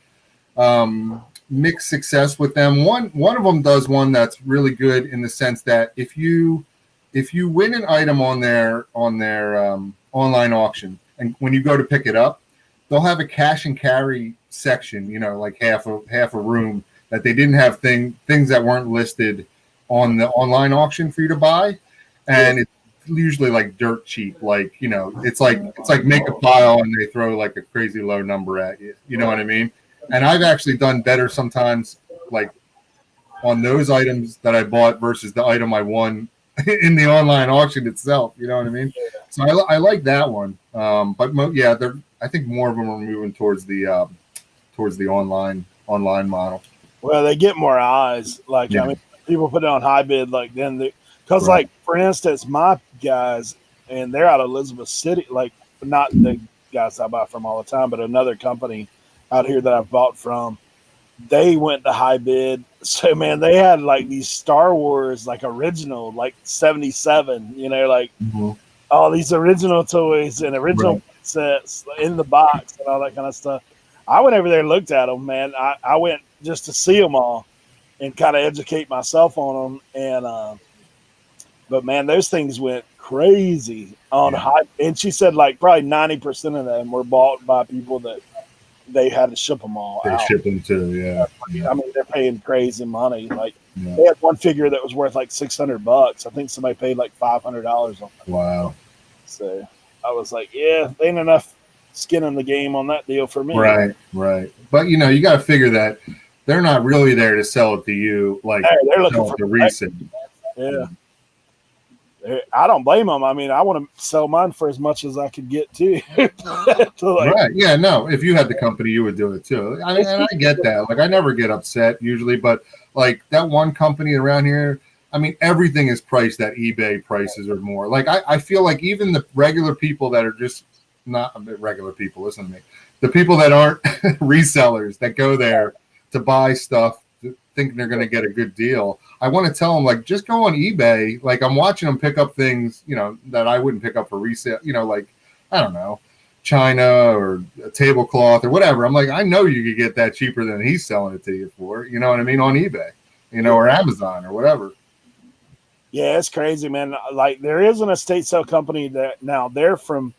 mixed success with them. One of them does one that's really good in the sense that if you win an item on their online auction, and when you go to pick it up, they'll have a cash and carry section, like half a room that they didn't have things that weren't listed on the online auction for you to buy, and it's usually like dirt cheap. Like it's like make a pile and they throw like a crazy low number at you. You know what I mean? And I've actually done better sometimes, like on those items that I bought versus the item I won in the online auction itself. You know what I mean? So I like that one. But I think more of them are moving towards the online model. Well, they get more eyes. Like I mean. People put it on high bid, like then because like for instance, my guys and they're out of Elizabeth City, like not the guys I buy from all the time, but another company out here that I've bought from. They went to high bid, so man, they had like these Star Wars like original, like 77, like all these original toys and original sets in the box and all that kind of stuff. I went over there and looked at them, man. I went just to see them all and kind of educate myself on them. And, but man, those things went crazy on high. And she said like probably 90% of them were bought by people that they had to ship them all out. Ship them too, yeah. I mean, they're paying crazy money. Like they had one figure that was worth like $600. I think somebody paid like $500 on it. Wow. So I was like, yeah, they ain't enough skin in the game on that deal for me. Right. But you got to figure that they're not really there to sell it to you, like they're looking for the resale. Yeah. I don't blame them. I mean, I want to sell mine for as much as I could get too. Right. Yeah. No, if you had the company, you would do it too. I mean, and I get that. Like, I never get upset usually, but like that one company around here, I mean, everything is priced at eBay prices or more. Like, I feel like even the regular people that are just not regular people, listen to me, the people that aren't resellers that go there to buy stuff, thinking they're going to get a good deal. I want to tell them, like, just go on eBay. Like, I'm watching them pick up things, that I wouldn't pick up for resale, like, I don't know, China or a tablecloth or whatever. I'm like, I know you could get that cheaper than he's selling it to you for, you know what I mean, on eBay, or Amazon or whatever. Yeah, it's crazy, man. Like, there is an estate sale company that now they're from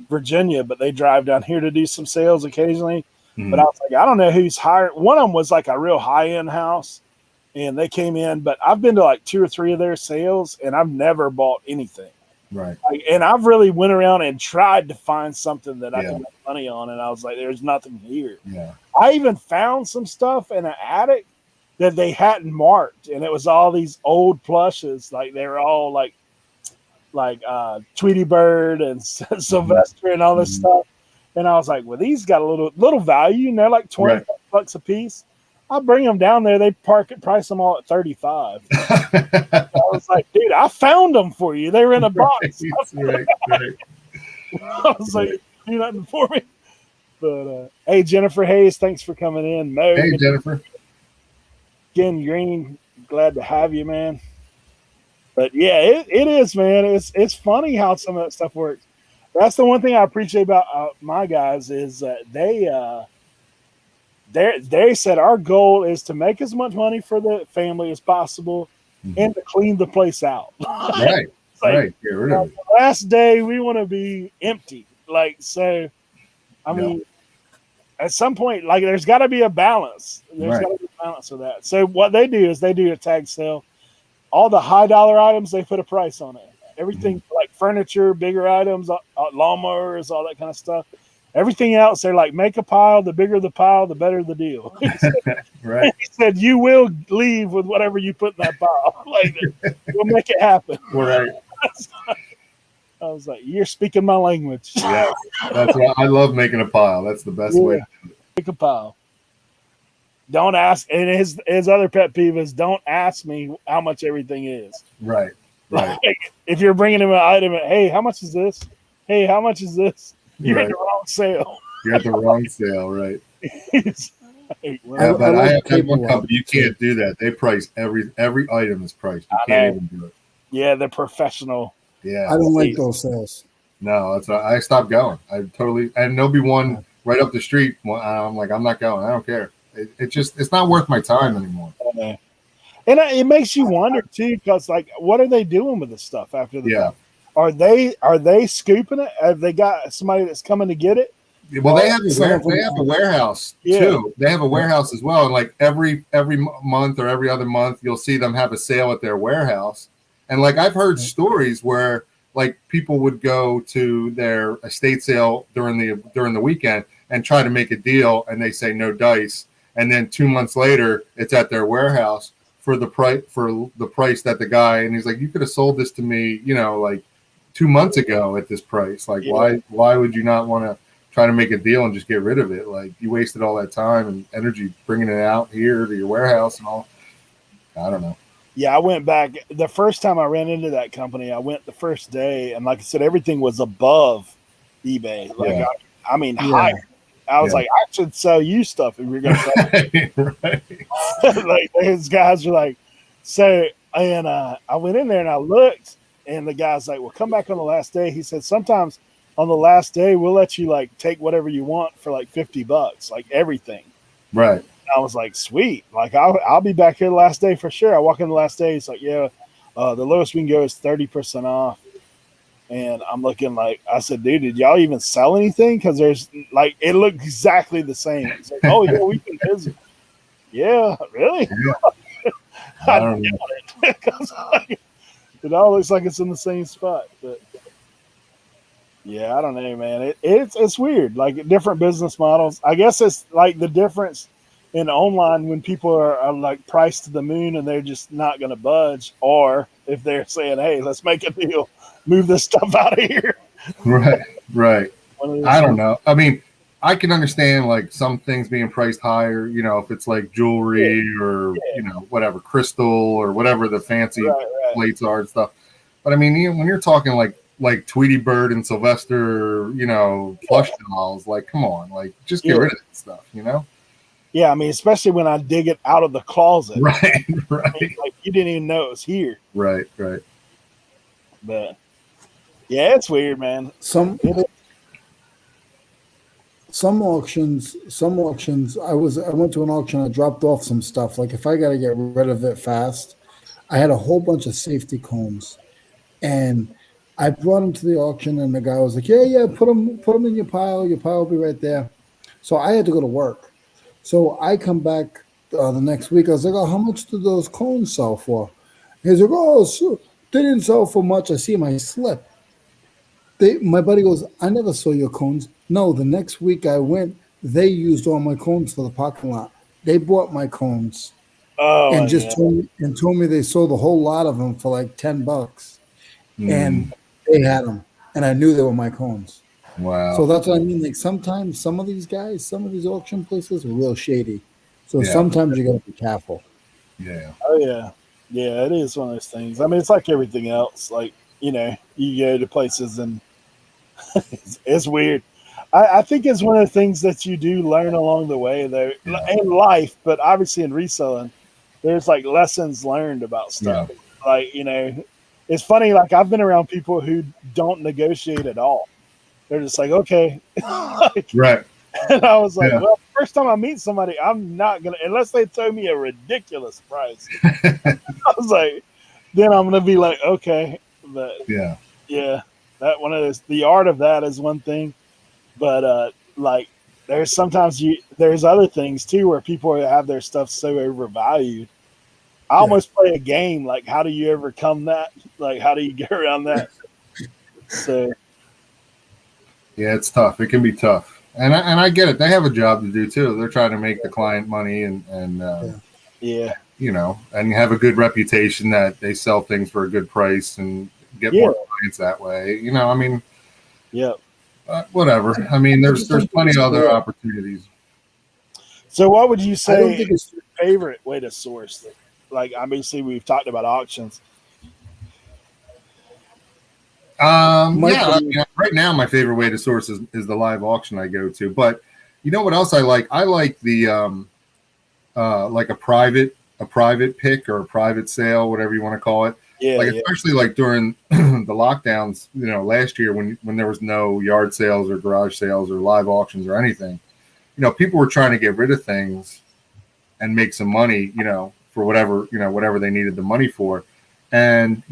Virginia, but they drive down here to do some sales occasionally. But I was like, I don't know who's hired. One of them was like a real high-end house, and they came in. But I've been to like 2 or 3 of their sales, and I've never bought anything. Right. And I've really went around and tried to find something that I could make money on, and I was like, there's nothing here. Yeah. I even found some stuff in an attic that they hadn't marked, and it was all these old plushes. Like they were all like Tweety Bird and Sylvester and all this stuff. And I was like, well, these got a little value, and they're like 20 bucks a piece. I bring them down there. They price them all at 35. I was like, dude, I found them for you. They were in a box. Right. I was like, do nothing for me. But hey, Jennifer Hayes, thanks for coming in. Mo, hey, Jennifer. Ken Green, glad to have you, man. But yeah, it is, man. It's funny how some of that stuff works. That's the one thing I appreciate about my guys is that they said our goal is to make as much money for the family as possible and to clean the place out. Right. Right. Get rid of it. The last day we want to be empty. Like, so, I mean, at some point, like there's got to be a balance. There's got to be a balance of that. So what they do is they do a tag sale. All the high dollar items, they put a price on it. Everything like furniture, bigger items, lawnmowers, all that kind of stuff. Everything else, they're like, make a pile. The bigger the pile, the better the deal. He said, you will leave with whatever you put in that pile. Like, we'll make it happen. Right. I was like, you're speaking my language. Yeah, that's why I love making a pile. That's the best way to do it. Make a pile. Don't ask, and his other pet peeve is don't ask me how much everything is. Right. Like, if you're bringing him an item, hey, how much is this? Hey, how much is this? You're at the wrong sale. You're at the wrong sale, right? Like, but I have one company. You can't do that. They price every item is priced. You can't even do it. Yeah, they're professional. Yeah, I don't like those sales. No, that's why I stopped going. And there'll be one right up the street. I'm like, I'm not going. I don't care. It's not worth my time anymore. And it makes you wonder too, because like, what are they doing with this stuff after the fact? Are they scooping it? Have they got somebody that's coming to get it? Well, they have a warehouse too. They have a warehouse as well, and like every month or every other month, you'll see them have a sale at their warehouse. And like I've heard stories where like people would go to their estate sale during the weekend and try to make a deal, and they say no dice, and then 2 months later, it's at their warehouse for the price that the guy, and he's like, you could have sold this to me, like 2 months ago at this price. Like, why would you not want to try to make a deal and just get rid of it? Like, you wasted all that time and energy bringing it out here to your warehouse and all. I don't know. Yeah, I went back the first time I ran into that company. I went the first day, and like I said, everything was above eBay. Like, I mean, higher. I was like, I should sell you stuff if you're going to sell it. Like, these guys were like, so, and I went in there and I looked, and the guy's like, well, come back on the last day. He said, sometimes on the last day, we'll let you like take whatever you want for like $50, like everything. Right. And I was like, sweet. Like, I'll be back here the last day for sure. I walk in the last day. He's like, the lowest we can go is 30% off. And I'm looking like, I said, dude, did y'all even sell anything? Because there's like, it looked exactly the same. It's like, oh, yeah, we can visit. Yeah, really? Yeah. I don't know. Because it all looks like it's in the same spot. But yeah, I don't know, man. It's weird. Like, different business models. I guess it's like the difference in online when people are like priced to the moon and they're just not going to budge, or if they're saying, hey, let's make a deal, move this stuff out of here. Right. I don't know. I mean, I can understand like some things being priced higher, if it's like jewelry or, whatever, crystal or whatever the fancy plates are and stuff. But I mean, when you're talking like Tweety Bird and Sylvester, plush dolls, like, come on, like, just get rid of that stuff, Yeah, I mean, especially when I dig it out of the closet. Right. I mean, like, you didn't even know it was here. Right. But yeah, it's weird, man. Some auctions. I went to an auction. I dropped off some stuff. Like, if I got to get rid of it fast, I had a whole bunch of safety combs, and I brought them to the auction. And the guy was like, "Yeah, put them in your pile. Your pile will be right there." So I had to go to work. So I come back the next week. I was like, "Oh, how much do those cones sell for?" He's like, "Oh, so they didn't sell for much. I see my slip." My buddy goes, "I never saw your cones." No, the next week I went, they used all my cones for the parking lot. They bought my cones and told me they sold a whole lot of them for like $10, and they had them, and I knew they were my cones. Wow. So that's what I mean. Like sometimes some of these guys, some of these auction places are real shady. So Yeah. sometimes you got to be careful. Yeah. Oh yeah, yeah. It is one of those things. I mean, it's like everything else. Like you go to places and it's weird. I think it's one of the things that you do learn along the way, though, Yeah. in life, but obviously in reselling, there's like lessons learned about Yeah. stuff. Like, it's funny, like I've been around people who don't negotiate at all. They're just like, okay. Like, Right. and I was like, Yeah. well, first time I meet somebody, I'm not going to, unless they throw me a ridiculous price. I was like, then I'm going to be like, okay. But Yeah. yeah, that one of those, the art of that is one thing. But like there's sometimes there's other things too where people have their stuff so overvalued. I almost play a game like how do you overcome that? Like how do you get around that? So Yeah, it's tough. It can be tough, and I get it. They have a job to do too. They're trying to make the client money and yeah, and have a good reputation that they sell things for a good price and get Yeah. more clients that way. I mean, yeah. whatever. I mean, there's plenty of other opportunities. So what would you I say don't think is your favorite way to source? Like obviously we've talked about auctions. Yeah, I mean, right now my favorite way to source is the live auction I go to. But you know what else I like? I like the like a private pick or a private sale, whatever you want to call it. Yeah, Like especially like during the lockdowns, last year when there was no yard sales or garage sales or live auctions or anything, people were trying to get rid of things and make some money, for whatever they needed the money for. And,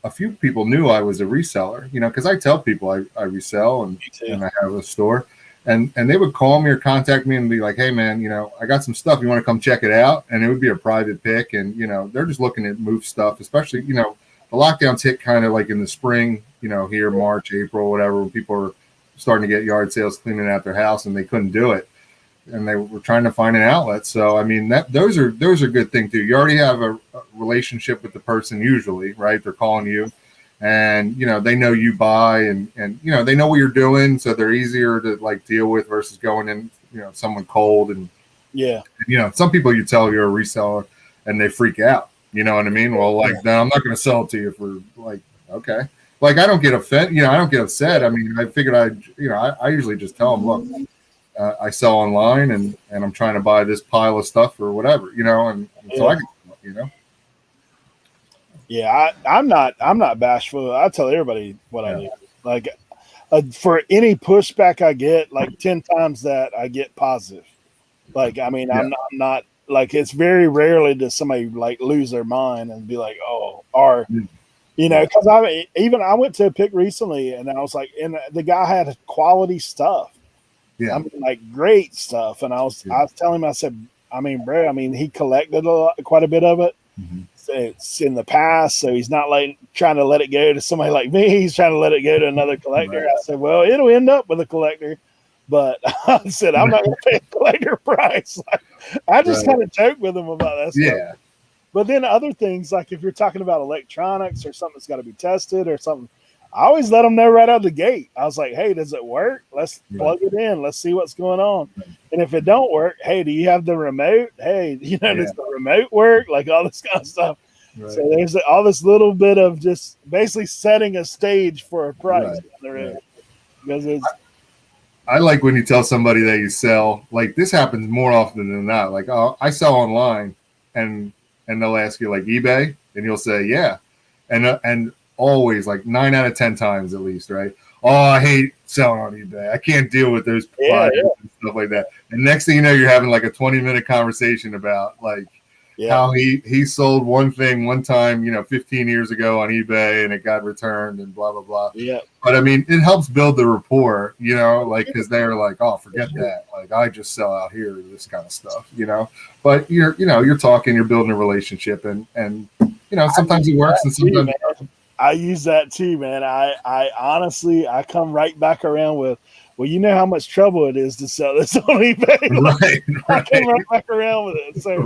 a few people knew I was a reseller, because I tell people I resell and I have a store. And they would call me or contact me and be like, hey, man, I got some stuff. You want to come check it out? And it would be a private pick. And, they're just looking at move stuff, especially, the lockdowns hit kind of like in the spring, here, March, April, whatever, when people are starting to get yard sales cleaning out their house and they couldn't do it. And they were trying to find an outlet. So, I mean, those are good things too. You already have a relationship with the person usually, right? They're calling you. And they know you buy and they know what you're doing, so they're easier to like deal with versus going in someone cold. And some people you tell you're a reseller and they freak out, you know what I mean? Well, like then I'm not going to sell it to you for like, okay, like I don't get offended, I don't get upset. I mean, I figured I usually just tell them, look, I sell online and I'm trying to buy this pile of stuff or whatever, and so I can, Yeah, I'm not bashful. I tell everybody what I do. Like for any pushback I get, like 10 times that I get positive. Like, I mean, I'm not like, it's very rarely does somebody like lose their mind and be like, oh, or, cause I went to a pick recently and I was like, and the guy had quality stuff. Yeah. I mean, like great stuff. And I was telling him, I said, I mean, bro, he collected quite a bit of it. Mm-hmm. It's in the past, so he's not like trying to let it go to somebody like me. He's trying to let it go to another collector. Right. I said, well, it'll end up with a collector, but I said, I'm not going to pay a collector price. I just kind of joke with him about that stuff. Yeah. But then other things, like if you're talking about electronics or something that's got to be tested or something, I always let them know right out of the gate. I was like, hey, does it work? Let's plug it in. Let's see what's going on. Right. And if it don't work, hey, do you have the remote? Hey, does the remote work? Like all this kind of stuff. Right. So there's all this little bit of just basically setting a stage for a price. Right. Because I like when you tell somebody that you sell, like this happens more often than not. Like, oh, I sell online and they'll ask you like eBay and you'll say, yeah. And always like 9 out of 10 times at least, right? Oh, I hate selling on eBay. I can't deal with those buyers and stuff like that. And next thing you know, you're having like a 20-minute conversation about like how he sold one thing one time, 15 years ago on eBay and it got returned and blah, blah, blah. Yeah. But I mean, it helps build the rapport, like, because they're like, oh, forget that. Like, I just sell out here, this kind of stuff, But you're talking, you're building a relationship and sometimes it works and sometimes it doesn't. I use that too, man. I honestly, I come right back around with, well, you know how much trouble it is to sell this on eBay. Right. I come right back around with it. So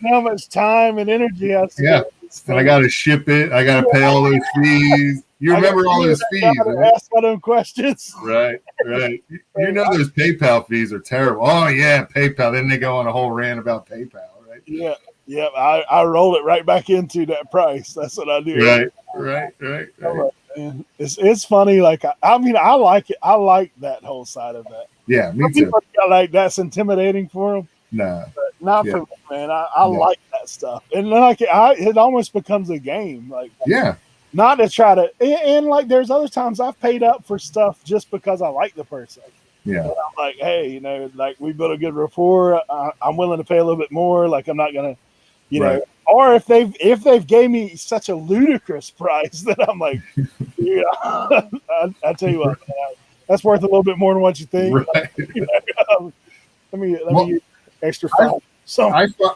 how much time and energy has to go. And I got to ship it. I got to pay all those fees. You remember all those fees, right? Ask all them questions. Right. You know those PayPal fees are terrible. Oh yeah, PayPal. Then they go on a whole rant about PayPal, right? Yeah. I roll it right back into that price. That's what I do. Right. Man. It's funny. Like I mean, I like it. I like that whole side of that. Yeah, me Some too. people feel like that's intimidating for them. No, But not for me, man. I like that stuff, and like it almost becomes a game. Like not to try to, and like there's other times I've paid up for stuff just because I like the person. Yeah, and I'm like, hey, like we built a good rapport. I'm willing to pay a little bit more. Like I'm not gonna, know. Or if they've gave me such a ludicrous price that I'm like, I tell you what, man, that's worth a little bit more than what you think. Right. Let me extra $5.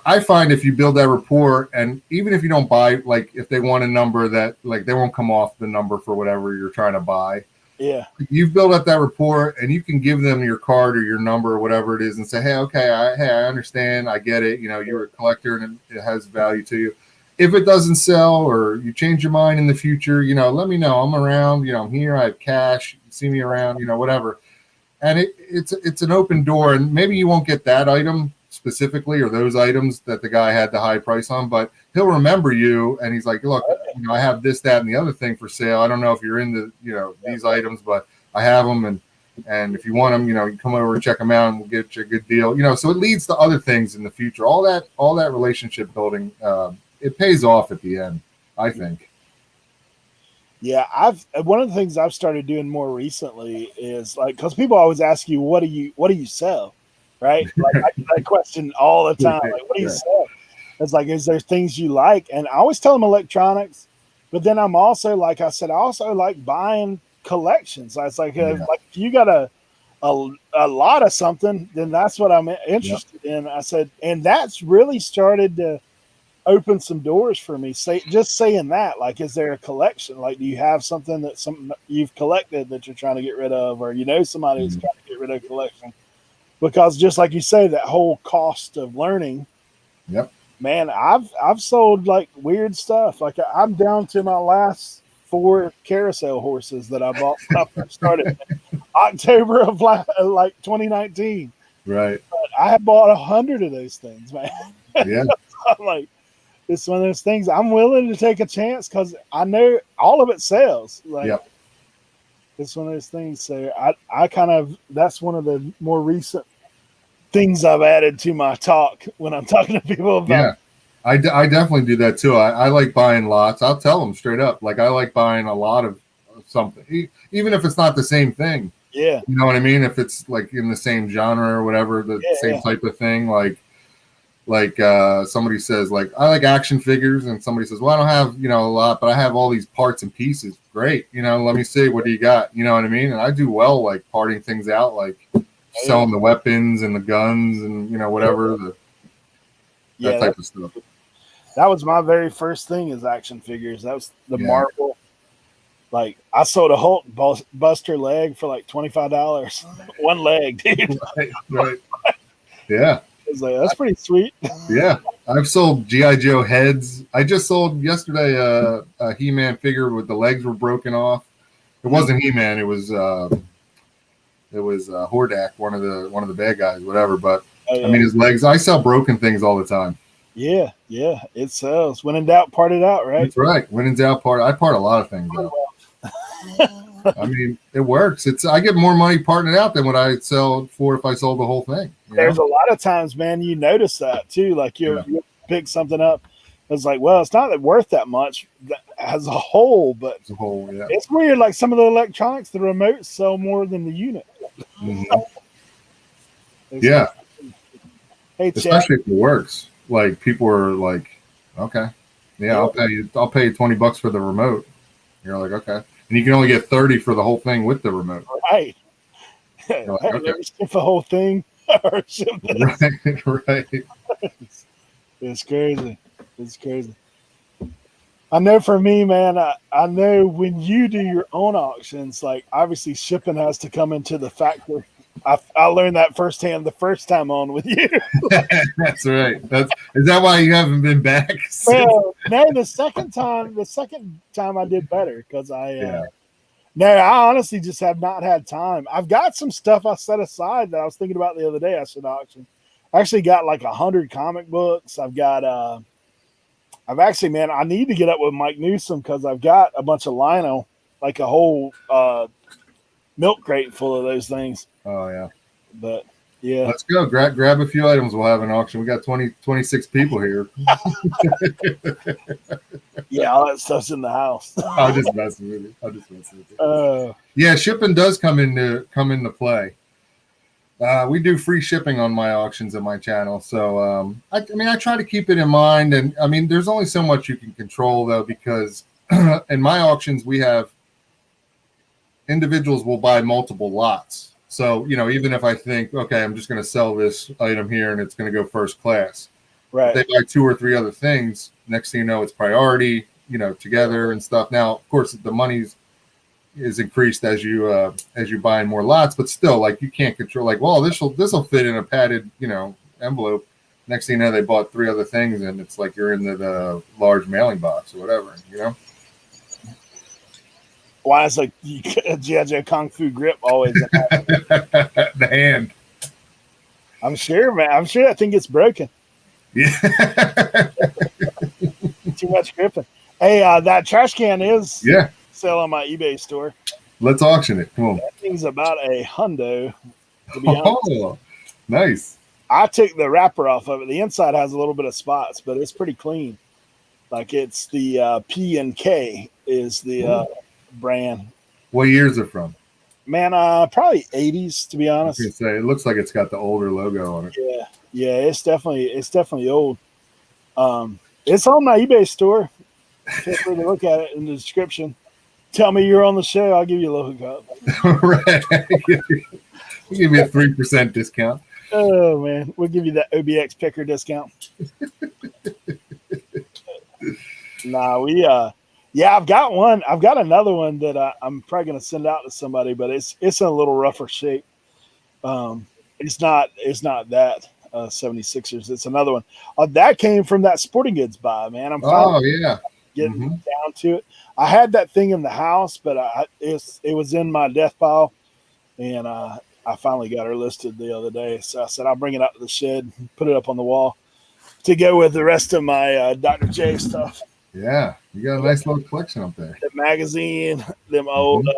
I find if you build that rapport, and even if you don't buy, like if they want a number that like they won't come off the number for whatever you're trying to buy. Yeah, you've built up that rapport, and you can give them your card or your number or whatever it is, and say, "Hey, okay, I understand, I get it. You're a collector, and it has value to you. If it doesn't sell, or you change your mind in the future, let me know. I'm around. I'm here. I have cash. See me around. Whatever." And it's an open door, and maybe you won't get that item specifically or those items that the guy had the high price on, but he'll remember you, and he's like, look, I have this, that, and the other thing for sale. I don't know if you're into these items, but I have them, and if you want them, you come over and check them out, and we'll get you a good deal. So it leads to other things in the future. All that relationship building, it pays off at the end, I think. Yeah, one of the things I've started doing more recently is like, because people always ask you, what do you sell, right? Like I get that question all the time. Like, what do you sell? It's like, is there things you like? And I always tell them electronics, but then I'm also, like I said, I also like buying collections. So it's like, like if you got a lot of something, then that's what I'm interested in. I said, and that's really started to open some doors for me. Just saying that, like, is there a collection? Like, do you have something you've collected that you're trying to get rid of, or somebody who's trying to get rid of a collection? Because just like you say, that whole cost of learning. Yep. Man, I've sold like weird stuff. Like I'm down to my last 4 carousel horses that I bought when I first started in October of like 2019. Right. But I have bought 100 of those things, man. Yeah. I'm like, it's one of those things I'm willing to take a chance because I know all of it sells. Like, it's one of those things. So I kind of, that's one of the more recent things I've added to my talk when I'm talking to people about. Yeah, I definitely do that too. I like buying lots. I'll tell them straight up. Like, I like buying a lot of something, even if it's not the same thing. Yeah. You know what I mean? If it's like in the same genre or whatever, the same type of thing, like somebody says, like, I like action figures, and somebody says, well, I don't have, a lot, but I have all these parts and pieces. Great. Let me see, what do you got? You know what I mean? And I do well, like parting things out, like selling the weapons and the guns and, whatever, that type of stuff. That was my very first thing is action figures. That was the Marvel. Like, I sold a Hulk Buster leg for like $25. One leg, dude. Right. Yeah. I was like, that's pretty sweet. Yeah. I've sold G.I. Joe heads. I just sold yesterday a He-Man figure with the legs were broken off. It wasn't He-Man. It was Hordak, one of the bad guys, whatever. But I mean, his legs. I sell broken things all the time. Yeah, it sells. When in doubt, part it out, right? That's right. When in doubt, I part a lot of things out. I mean, it works. I get more money parting it out than what I sell for if I sold the whole thing. There's a lot of times, man, you notice that too. Like you pick something up. It's like, well, it's not worth that much as a whole, but it's weird. Like some of the electronics, the remotes sell more than the unit. Mm-hmm. Yeah. Hey, especially if it works. Like, people are like, okay, I'll pay you $20 for the remote. You're like, okay, and you can only get 30 for the whole thing with the remote. Right. Like, okay. Never skip the whole thing. Right. It's crazy. It's crazy. I know for me, man, I know when you do your own auctions, like obviously shipping has to come into the factor. I learned that firsthand the first time on with you. That's right. Is that why you haven't been back? Well, no, the second time I did better because no, I honestly just have not had time. I've got some stuff I set aside that I was thinking about the other day I should auction. I actually got like 100 comic books. I've actually, man, I need to get up with Mike Newsom because I've got a bunch of lino, like a whole milk crate full of those things. Oh yeah. But yeah, let's go. Grab a few items. We'll have an auction. We got 26 people here. Yeah, all that stuff's in the house. I'll just mess with it. Yeah, shipping does come into play. We do free shipping on my auctions at my channel. So, I try to keep it in mind. And I mean, there's only so much you can control though, because in my auctions, we have individuals will buy multiple lots. So, even if I think, okay, I'm just going to sell this item here and it's going to go first class. Right. If they buy 2 or 3 other things. Next thing you know, it's priority, together and stuff. Now, of course, the money's is increased as you buy in more lots, but still, like, you can't control, like, well, this will fit in a padded, envelope. Next thing you know, they bought 3 other things, and it's like you're in the large mailing box or whatever, Why is like G.I. Joe Kung Fu grip always in the hand? I'm sure, man. I'm sure that thing gets broken. Yeah. Too much gripping. Hey, that trash can is sell on my eBay store. Let's auction it. Come on. That thing's about $100, to be honest. Oh, nice. I took the wrapper off of it. The inside has a little bit of spots, but it's pretty clean. Like, it's the P&K is the brand. What year is it from? Man, probably 80s, to be honest. I was gonna say, it looks like it's got the older logo on it. Yeah, it's definitely old. It's on my eBay store. Feel free to look at it in the description. Tell me you're on the show, I'll give you a little hookup. Right. We'll give you a 3% discount. Oh man, we'll give you that OBX picker discount. Nah, I've got one. I've got another one that I'm probably going to send out to somebody, but it's in a little rougher shape. It's not that 76ers. It's another one. That came from that sporting goods buy, man. I'm getting down to it. I had that thing in the house, but it was in my death pile, and I finally got her listed the other day. So I said I'll bring it out to the shed, put it up on the wall to go with the rest of my Dr. J stuff. Yeah, you got a nice little collection up there. The magazine, them old,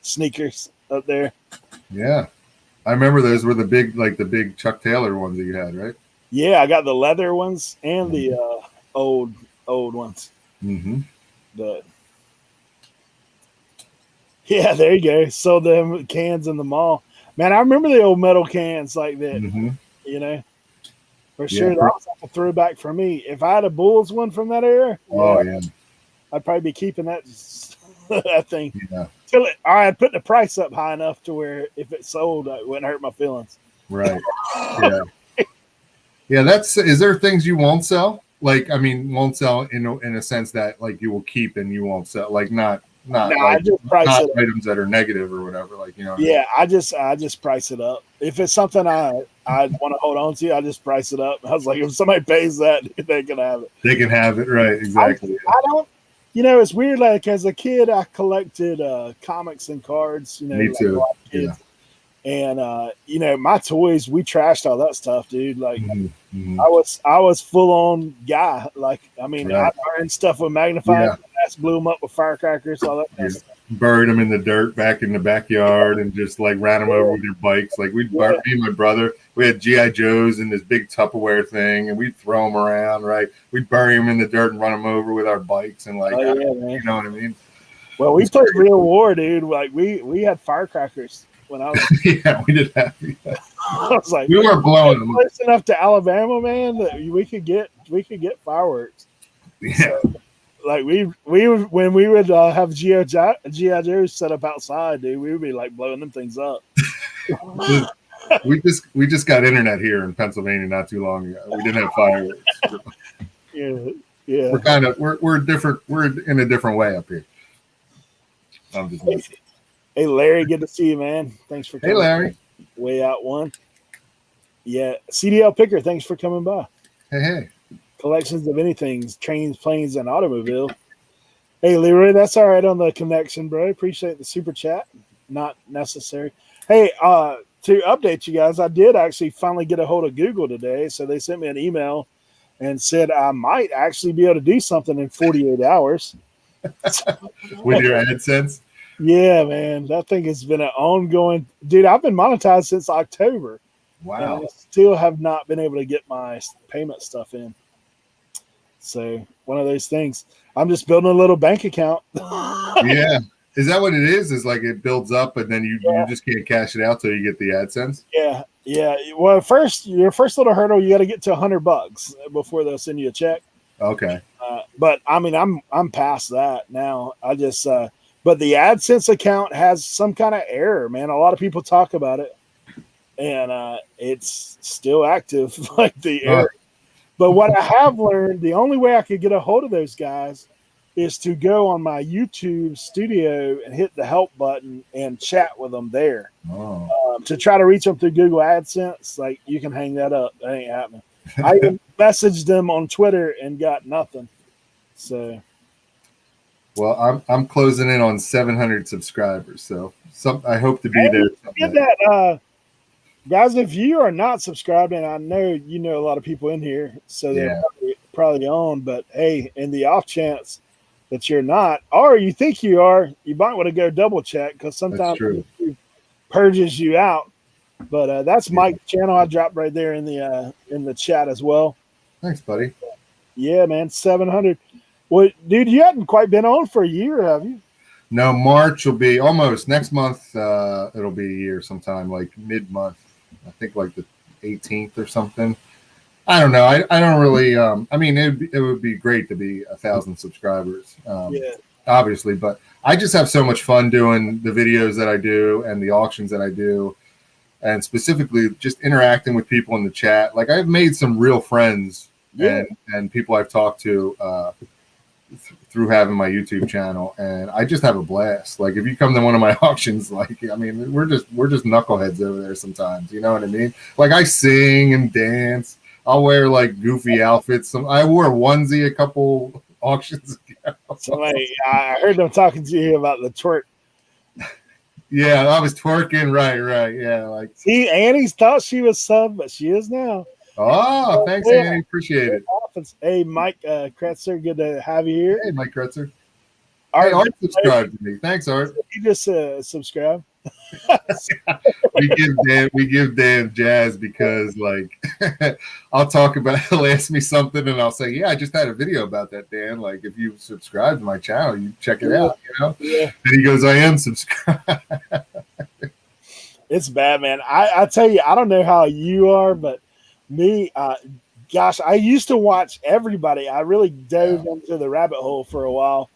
sneakers up there. Yeah, I remember those were the big Chuck Taylor ones that you had, right? Yeah, I got the leather ones and the old ones. Mm-hmm. But yeah, there you go. So them cans in the mall, man. I remember the old metal cans like that. Mm-hmm. For sure, that was like a throwback for me. If I had a Bulls one from that era, I'd probably be keeping that thing. Yeah. I'd put the price up high enough to where if it sold, it wouldn't hurt my feelings. Right. Yeah. Yeah. Is there things you won't sell? Like, won't sell in a sense that like you will keep and you won't sell, like not I just price it items that are negative or whatever. Like, Yeah, I just price it up. If it's something I want to hold on to, I just price it up. I was like, if somebody pays that, they can have it. They can have it, right? Exactly. I don't. It's weird. Like as a kid, I collected comics and cards. Me too. Yeah. And my toys, we trashed all that stuff, dude. Like I was full on guy. Like I burned stuff with magnifying glass, blew them up with firecrackers, all that kind of stuff. Buried them in the dirt back in the backyard and just like ran them over with their bikes. Like me and my brother, we had G.I. Joes in this big Tupperware thing and we'd throw them around, right? We'd bury them in the dirt and run them over with our bikes and like, you know what I mean? Well, we played real war, dude. Like we had firecrackers when I was. Yeah, we did have. I was like, we weren't blowing them. Close enough to Alabama, man, that we could get fireworks. Yeah. So, like when we would have G.I. Joes set up outside, dude, we would be like blowing them things up. we just got internet here in Pennsylvania not too long ago. We didn't have fireworks. Yeah. We're different. We're in a different way up here. I'm just Hey, Larry, good to see you, man. Thanks for Hey, coming. Larry. Way out one. Yeah, CDL Picker, thanks for coming by. Hey. Collections of anything, trains, planes, and automobile. Hey, Leroy, that's all right on the connection, bro. Appreciate the super chat. Not necessary. Hey, to update you guys, I did actually finally get a hold of Google today. So they sent me an email and said I might actually be able to do something in 48 hours. With your AdSense? Yeah, man. That thing has been an ongoing. Dude, I've been monetized since October. Wow. And I still have not been able to get my payment stuff in. So one of those things. I'm just building a little bank account. Yeah. Is that what it is? Is like it builds up and then you just can't cash it out till you get the AdSense? Yeah. Yeah. Well, your first little hurdle, you got to get to $100 before they'll send you a check. Okay. But I mean, I'm past that now. I just, but the AdSense account has some kind of error, man. A lot of people talk about it, and it's still active, like the error. But what I have learned, the only way I could get a hold of those guys is to go on my YouTube studio and hit the help button and chat with them there. To try to reach them through Google AdSense, like you can hang that up. That ain't happening. I even messaged them on Twitter and got nothing. So, well, I'm closing in on 700 subscribers, so I hope to be there. Get that, guys. If you are not subscribed, and I know you know a lot of people in here, so they're probably on. But hey, in the off chance that you're not, or you think you are, you might want to go double check because sometimes it purges you out. But that's Mike's channel. I dropped right there in the chat as well. Thanks, buddy. Yeah, man, 700. Well, dude, you haven't quite been on for a year, have you? No, March will be almost next month. It'll be a year sometime, like mid-month. I think like the 18th or something. I don't know. I don't really. I mean, it would be great to be 1,000 subscribers. Obviously, but I just have so much fun doing the videos that I do and the auctions that I do, and specifically just interacting with people in the chat. Like I've made some real friends and people I've talked to through having my YouTube channel, and I just have a blast. Like if you come to one of my auctions, like I mean, we're just knuckleheads over there sometimes. You know what I mean? Like I sing and dance. I'll wear like goofy outfits. I wore a onesie a couple auctions ago. Somebody, I heard them talking to you about the twerk. Yeah, I was twerking. Right. Yeah, like see, Annie thought she was sub, but she is now. Oh, thanks, Annie. Appreciate it. Hey, Mike Kretzer, good to have you here. Hey, Mike Kretzer. Hey, Art subscribed to me. Thanks, Art. You just subscribe. we give Dan jazz because like I'll talk about he'll ask me something and I'll say, yeah, I just had a video about that, Dan. Like if you subscribe to my channel, you check it out, you know? Yeah. And he goes, I am subscribed. It's bad, man. I tell you, I don't know how you are, but me, gosh, I used to watch everybody. I really dove into the rabbit hole for a while.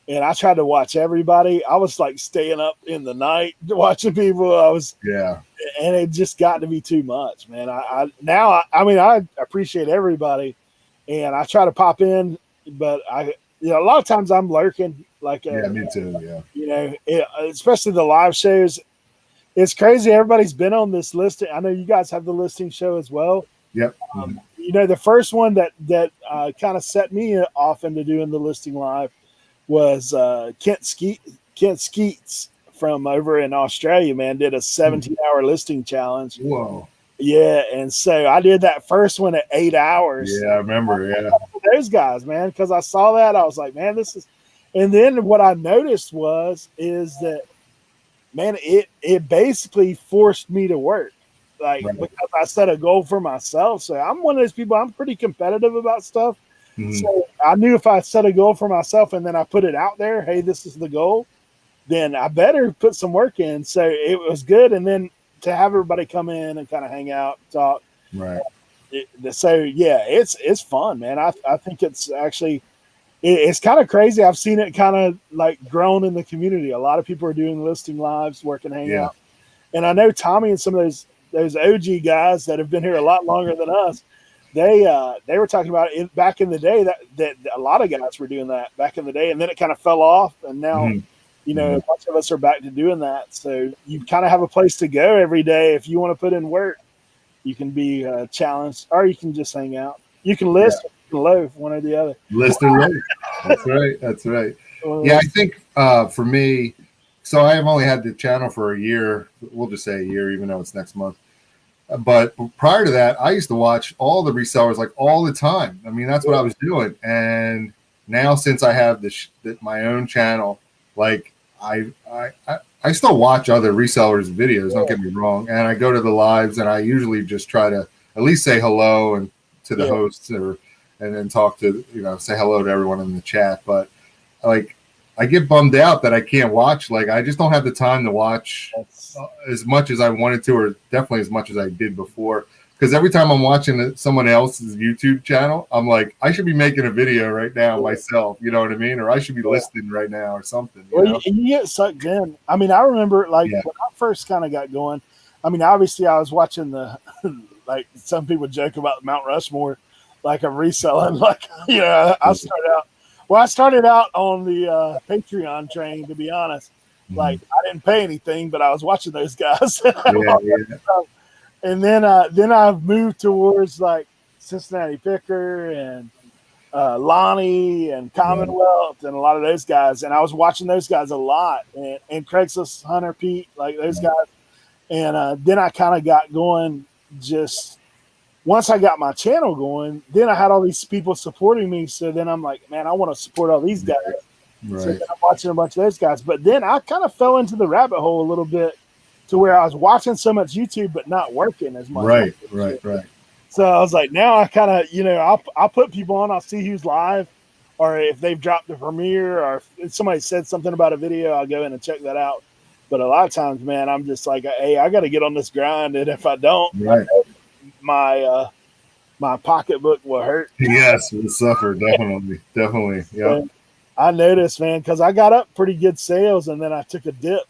And I tried to watch everybody. I was like staying up in the night watching people. And it just got to be too much, man. I appreciate everybody, and I try to pop in, but a lot of times I'm lurking. Like, me too. Yeah, you know, especially the live shows. It's crazy. Everybody's been on this listing. I know you guys have the listing show as well. Yep. You know, the first one that kind of set me off into doing the listing live was Kent Skeets from over in Australia, man, did a 17-hour listing challenge. Whoa. Yeah, and so I did that first one at 8 hours. Yeah, I remember, those guys, man, because I saw that. I was like, man, this is – and then what I noticed is that, man, it basically forced me to work. Like, because I set a goal for myself. So I'm one of those people, I'm pretty competitive about stuff. So I knew if I set a goal for myself and then I put it out there, hey, this is the goal, then I better put some work in. So it was good. And then to have everybody come in and kind of hang out, talk. Right. So, yeah, it's fun, man. I think it's actually it's kind of crazy. I've seen it kind of like grown in the community. A lot of people are doing listing lives, working hangout. And I know Tommy and some of those OG guys that have been here a lot longer than us, they were talking about it back in the day that a lot of guys were doing that back in the day, and then it kind of fell off, and now a bunch of us are back to doing that. So you kind of have a place to go every day. If you want to put in work, you can be challenged, or you can just hang out. You can list, or you can loaf, one or the other. List or loaf. That's right. That's right. Yeah, I think for me, so I have only had the channel for a year. We'll just say a year, even though it's next month. But prior to that, I used to watch all the resellers like all the time. I mean, that's what I was doing. And now since I have my own channel, like I still watch other resellers' videos. Don't get me wrong. And I go to the lives, and I usually just try to at least say hello and to the hosts, and then talk to say hello to everyone in the chat. But like, I get bummed out that I can't watch. Like, I just don't have the time to watch as much as I wanted to, or definitely as much as I did before. Because every time I'm watching someone else's YouTube channel, I'm like, I should be making a video right now myself. You know what I mean? Or I should be listing right now or something. You get sucked in. I mean, I remember when I first kind of got going. I mean, obviously, I was watching like some people joke about Mount Rushmore, like I'm reselling. Like, I started out on the Patreon train, to be honest. Like, I didn't pay anything, but I was watching those guys. And then I've moved towards like Cincinnati Picker and Lonnie and Commonwealth and a lot of those guys. And I was watching those guys a lot, and Craigslist Hunter Pete, like those guys. And then I kind of got going. Just once I got my channel going, then I had all these people supporting me. So then I'm like, man, I want to support all these guys. Right. So then I'm watching a bunch of those guys. But then I kind of fell into the rabbit hole a little bit, to where I was watching so much YouTube but not working as much. Right. So I was like, now I kind of, I'll put people on, I'll see who's live, or if they've dropped the premiere, or if somebody said something about a video, I'll go in and check that out. But a lot of times, man, I'm just like, hey, I got to get on this grind, and if I don't, my pocketbook will hurt. Yes, we'll suffer, definitely. Yeah. I noticed, man, because I got up pretty good sales, and then I took a dip.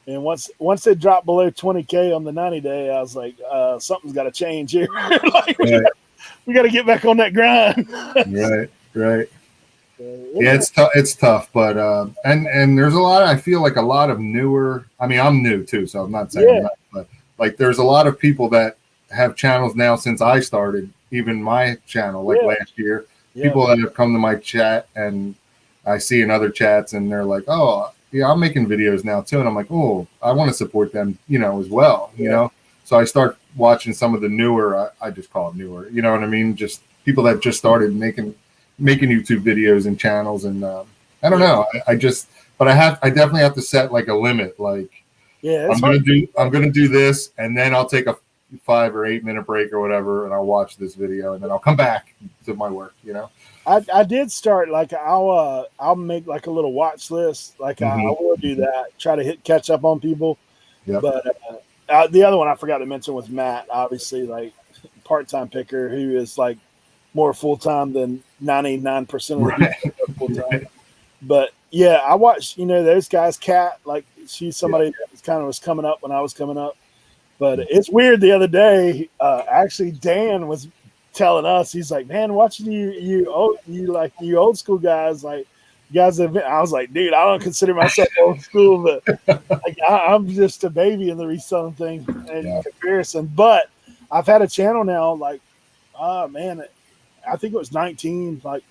And once it dropped below 20K on the 90-day, I was like, something's got to change here. We got to get back on that grind. Right. Yeah, it's tough, but and there's a lot. I feel like a lot of newer. I mean, I'm new too, so I'm not saying that, but like there's a lot of people that have channels now since I started, even my channel, like last year. People that have come to my chat, and I see in other chats, and they're like, oh. Yeah, I'm making videos now too, and I'm like, oh, I want to support them, as well, So I start watching some of the newer. I just call it newer, you know what I mean? Just people that just started making YouTube videos and channels, and I don't know. I definitely have to set like a limit. Like, I'm gonna do this, and then I'll take a 5 or 8 minute break or whatever, and I'll watch this video, and then I'll come back to my work, I did start, like, I'll make like a little watch list. Like I will do that, try to catch up on people. But the other one I forgot to mention was Matt, obviously, like part-time picker, who is like more full-time than 99% of the people are full-time. But yeah, I watched, those guys. Kat, like, she's somebody that was coming up when I was coming up. But it's weird. The other day, actually, Dan was telling us, he's like, man, watching you old school guys, like, you guys have been. I was like, dude, I don't consider myself old school, but like, I'm just a baby in the reselling thing in comparison. But I've had a channel now, like, man, I think it was 19, like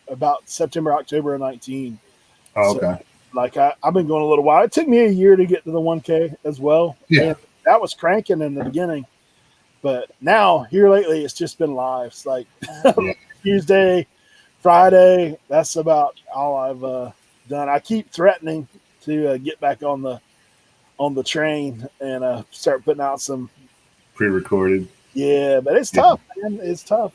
about September, October of 19. Oh, okay. So, like, I've been going a little while. It took me a year to get to the 1K as well. Yeah. And that was cranking in the beginning. But now, here lately, it's just been lives. Like Tuesday, Friday, that's about all I've done. I keep threatening to get back on the train and start putting out some pre-recorded. Yeah, but it's tough, man. It's tough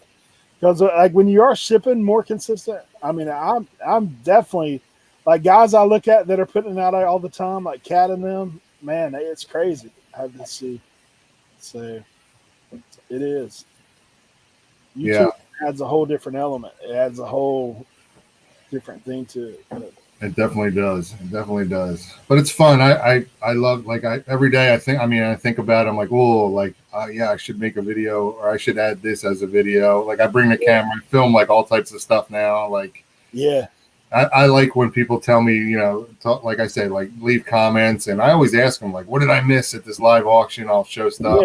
because like when you are shipping more consistent. I mean, I'm definitely like guys I look at that are putting it out all the time, like Kat and them. Man, it's crazy. I have to see. So it is. YouTube adds a whole different element. It adds a whole different thing to it. It definitely does. It definitely does. But it's fun. I love, like, every day I think about it. I'm like, oh, like, I should make a video, or I should add this as a video. Like, I bring the camera, I film like all types of stuff now. Like, I like when people tell me, like I said, like leave comments, and I always ask them, like, what did I miss at this live auction? I'll show stuff.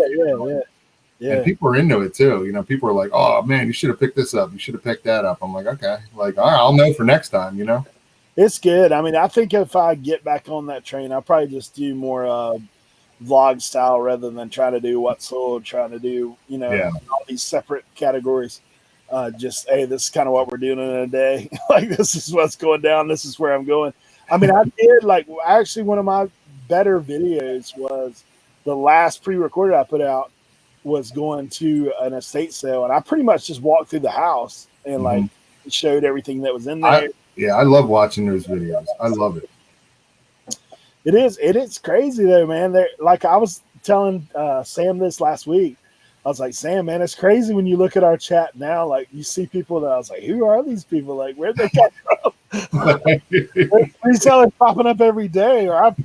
Yeah. And people are into it too. People are like, oh man, you should have picked this up. You should have picked that up. I'm like, okay, like, all right, I'll know for next time, It's good. I mean, I think if I get back on that train, I'll probably just do more vlog style rather than trying to do what's sold, trying to do, all these separate categories. Just, hey, this is kind of what we're doing in a day. Like, this is what's going down. This is where I'm going. I mean, I did, like, actually one of my better videos was the last pre-recorded I put out was going to an estate sale. And I pretty much just walked through the house and, like, showed everything that was in there. I love watching those videos. I love it. It is crazy though, man. Like I was telling Sam this last week. I was like, Sam, man, it's crazy when you look at our chat now. Like you see people that I was like, who are these people? Like where'd they come from? Resellers popping up every day, or I've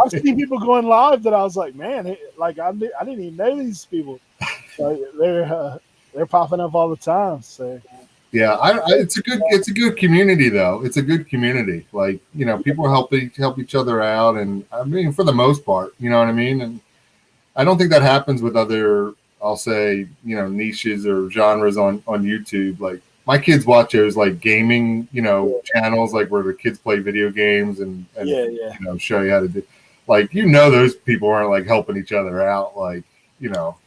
seen people going live that I was like, man, like I didn't even know these people. Like, they're popping up all the time. So. Yeah, it's a good community though. It's a good community. Like, people help each other out, and I mean, for the most part, you know what I mean? And I don't think that happens with other, I'll say, niches or genres on YouTube. Like my kids watch those like gaming, channels, like where the kids play video games and show you how to do. Like, those people aren't like helping each other out, like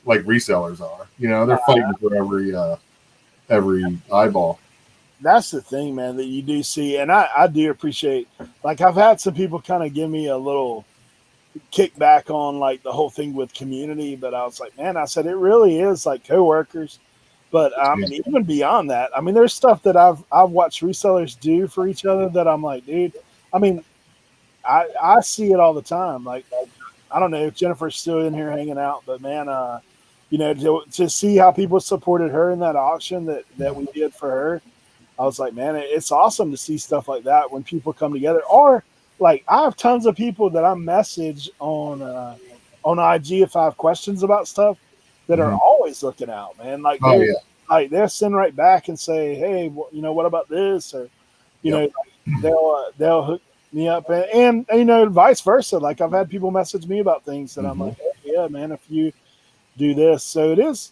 like resellers are. They're fighting for every eyeball. That's the thing, man, that you do see. And I do appreciate, like, I've had some people kind of give me a little kickback on like the whole thing with community, but I was like, man, I said, it really is like coworkers. But mean, even beyond that, I mean, there's stuff that I've watched resellers do for each other that I'm like, dude, I mean, I see it all the time. Like, I don't know if Jennifer's still in here hanging out, but man, to see how people supported her in that auction that we did for her, I was like, man, it's awesome to see stuff like that when people come together. Or like, I have tons of people that I message on IG if I have questions about stuff that are always looking out, man. Like, they'll send right back and say, hey, what about this? Or, they'll hook me up and vice versa. Like I've had people message me about things that I'm like, hey, yeah, man, if you do this. So that's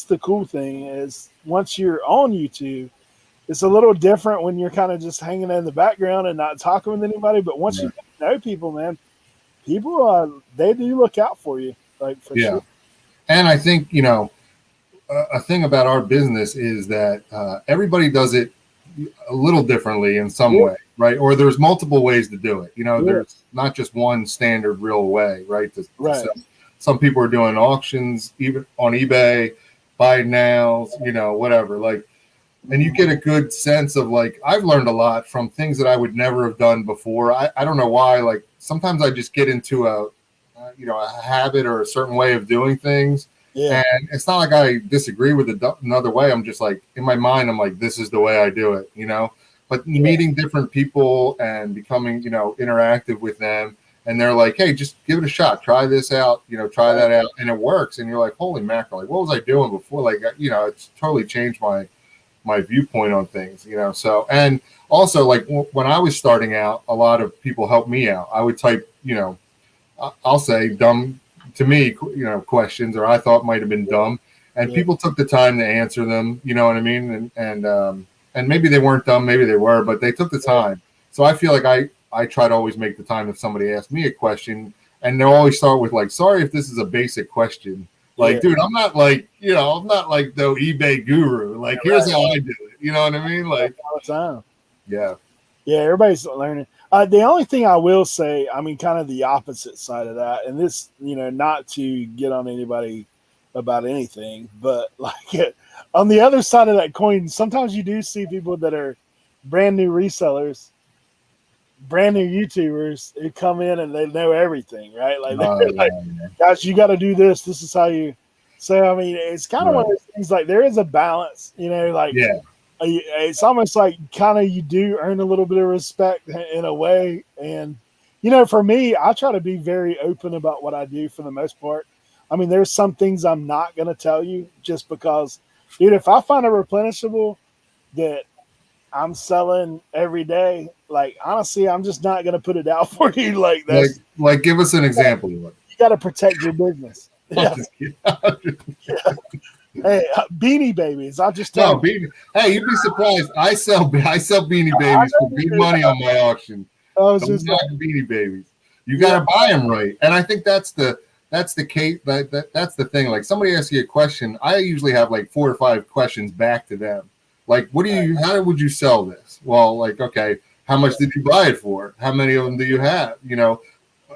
the cool thing is once you're on YouTube, it's a little different when you're kind of just hanging in the background and not talking with anybody. But once you know people, man, people they do look out for you, like for sure. And I think a thing about our business is that everybody does it a little differently in some way, right? Or there's multiple ways to do it. There's not just one standard real way, right? To sell. Some people are doing auctions, even on eBay, buy nows, whatever. Like, and you get a good sense of like, I've learned a lot from things that I would never have done before. I don't know why. Like sometimes I just get into a habit or a certain way of doing things. Yeah. And it's not like I disagree with another way. I'm just like, in my mind, I'm like, this is the way I do it, But meeting different people and becoming, interactive with them. And they're like, hey, just give it a shot. Try this out, try that out. And it works. And you're like, holy mackerel, like, what was I doing before? Like, it's totally changed my viewpoint on things, So, and also like when I was starting out, a lot of people helped me out. I would type, I'll say dumb to me, questions, or I thought might have been dumb. And people took the time to answer them, you know what I mean? And maybe they weren't dumb, maybe they were, but they took the time. So I feel like I try to always make the time if somebody asks me a question, and they'll always start with like, sorry if this is a basic question. Like, dude, I'm not like, I'm not like the eBay guru. Like, here's how I do it. You know what I mean? Like all the time. Yeah. Yeah, everybody's learning. The only thing I will say, I mean, kind of the opposite side of that, and this, not to get on anybody about anything, but like on the other side of that coin, sometimes you do see people that are brand new resellers, brand new YouTubers who come in and they know everything, right? Like, guys, you got to do this. This is how you. So, I mean, it's kind of one of those things. Like, there is a balance, it's almost like kind of you do earn a little bit of respect in a way. And, for me, I try to be very open about what I do for the most part. I mean, there's some things I'm not going to tell you just because, dude, if I find a replenishable that I'm selling every day. Like, honestly, I'm just not going to put it out for you. Like, that's like give us an example of it. you got to protect your business. Yeah. Hey, Beanie Babies. I'll just tell you. Hey, you'd be surprised. I sell Beanie Babies for big money on my auction. Don't knock Beanie Babies. You got to buy them right, and I think that's the case. That's the thing. Like, somebody asks you a question, I usually have like 4 or 5 questions back to them. Like, how would you sell this? Well, like, okay, how much did you buy it for? How many of them do you have? You know,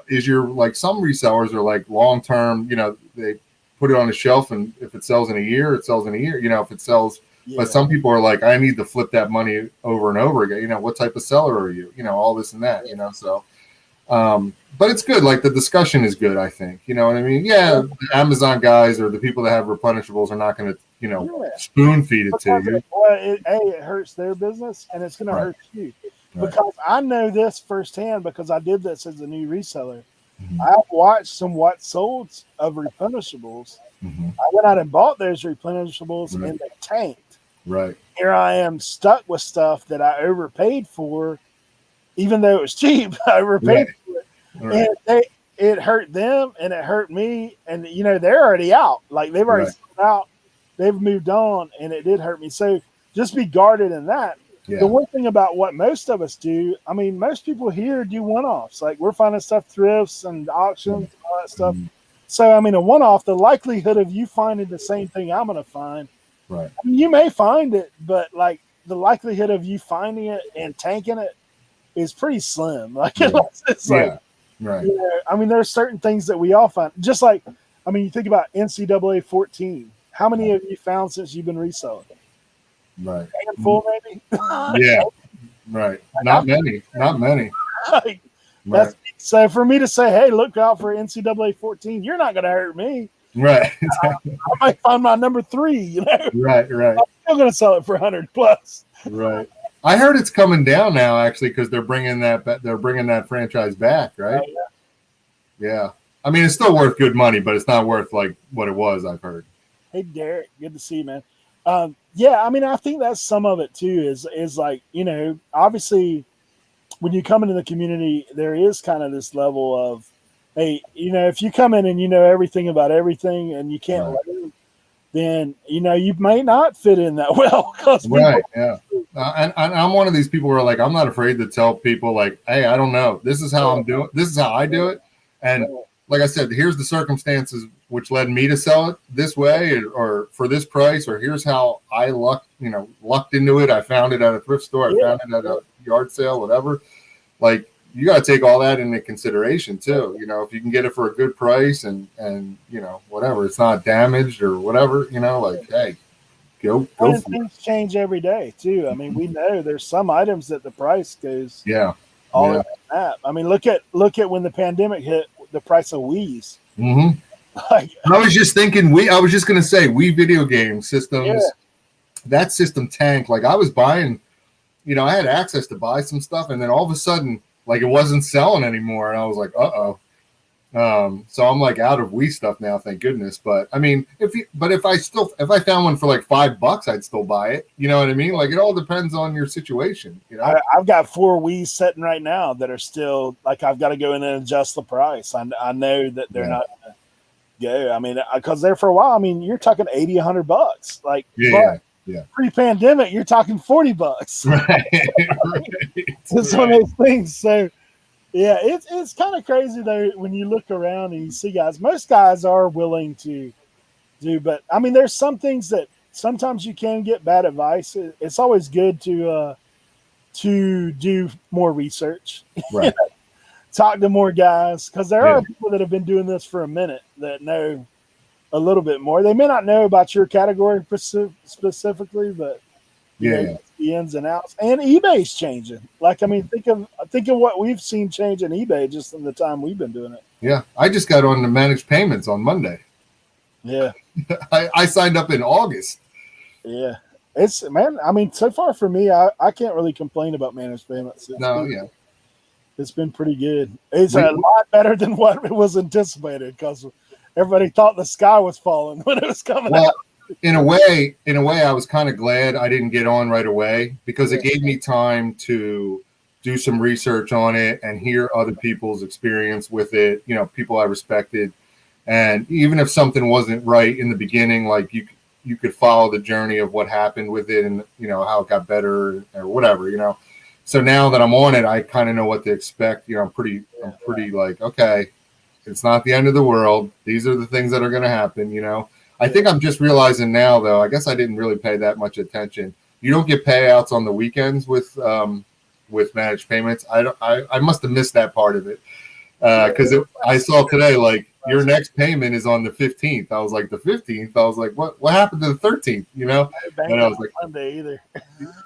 is your, like, some resellers are like long term. You know, they put it on the shelf, and if it sells in a year, it sells in a year. You know, if it sells. Yeah. But some people are like, I need to flip that money over and over again. You know, what type of seller are you? You know, all this and that. You know, so. But it's good. Like, the discussion is good, I think. You know what I mean? Yeah, the Amazon guys or the people that have replenishables are not going to, you know, spoon feed it to you. Well, it hurts their business, and it's going to hurt you. Right. Because I know this firsthand because I did this as a new reseller. Mm-hmm. I've watched some what solds of replenishables. Mm-hmm. I went out and bought those replenishables, and they tanked. Right. Here I am stuck with stuff that I overpaid for. Even though it was cheap, I overpaid for it. Right. And it hurt them and it hurt me. And, you know, they're already out. Like, they've already sold out. They've moved on, and it did hurt me. So just be guarded in that. Yeah. The one thing about what most of us do, I mean, most people here do one-offs. Like, we're finding stuff thrifts and auctions and all that stuff. Mm-hmm. So, I mean, a one-off, the likelihood of you finding the same thing I'm going to find, right? I mean, you may find it, but, like, the likelihood of you finding it and tanking it is pretty slim. Like, it's like, right. You know, I mean, there's certain things that we all find. Just like, I mean, you think about NCAA 14. How many have you found since you've been reselling? Right. A handful, maybe? Yeah. Right. Not many. Like, that's, so for me to say, hey, look out for NCAA 14, you're not going to hurt me. Right. I might find my number 3, you know? Right. I'm still going to sell it for 100 plus. Right. I heard it's coming down now, actually, because they're bringing that franchise back, right? Oh, yeah. I mean, it's still worth good money, but it's not worth like what it was. I've heard. Hey, Derek, good to see you, man. Yeah, I mean, I think that's some of it too. Is like, you know, obviously, when you come into the community, there is kind of this level of, hey, you know, if you come in and you know everything about everything and you can't learn, then, you know, you may not fit in that well. Right. Yeah. And I'm one of these people where, like, I'm not afraid to tell people, like, hey, I don't know. This is how I'm doing. This is how I do it. And like I said, here's the circumstances which led me to sell it this way or for this price, or here's how I lucked into it. I found it at a thrift store. I found it at a yard sale, whatever. Like, you got to take all that into consideration too. You know, if you can get it for a good price and you know, whatever, it's not damaged or whatever, you know, like, hey, go for it. Things change every day too. I mean, we know there's some items that the price goes all in that. I mean, look at when the pandemic hit, the price of Wii's. Mm-hmm. Like, I was just thinking, I was just going to say, Wii video game systems, that system tanked. Like, I was buying, you know, I had access to buy some stuff, and then all of a sudden, like, it wasn't selling anymore, and I was like, uh-oh. So I'm like out of Wii stuff now, thank goodness. But I mean, if I found one for like $5, I'd still buy it. You know what I mean? Like, it all depends on your situation. You know, I've got 4 Wii's sitting right now that are still like, I've got to go in and adjust the price. I know that they're not going to go. I mean, because there for a while, I mean, you're talking $80, $100. Like, pre-pandemic, you're talking $40. Right. It's one of those things. So. Yeah, it's kind of crazy though when you look around and you see guys. Most guys are willing to do, but I mean, there's some things that sometimes you can get bad advice. It's always good to do more research, right? Talk to more guys, because there are people that have been doing this for a minute that know a little bit more. They may not know about your category specifically, but you know, the ins and outs. And eBay's changing. Like, I mean, think of what we've seen change in eBay just in the time we've been doing it. Yeah, I just got on the managed payments on Monday. Yeah, I signed up in August. Yeah, I mean, so far for me, I can't really complain about managed payments. It's been pretty good. It's a lot better than what it was anticipated because everybody thought the sky was falling when it was coming out. in a way, I was kind of glad I didn't get on right away because it gave me time to do some research on it and hear other people's experience with it. You know, people I respected, and even if something wasn't right in the beginning, like you could follow the journey of what happened with it and you know how it got better or whatever. You know, so now that I'm on it, I kind of know what to expect. You know, I'm pretty like, okay, it's not the end of the world. These are the things that are going to happen. You know. I think I'm just realizing now, though. I guess I didn't really pay that much attention. You don't get payouts on the weekends with managed payments. I must have missed that part of it because I saw today like your next payment is on the 15th. I was like the 15th. I was like, what happened to the 13th? You know, and I was like, Monday either.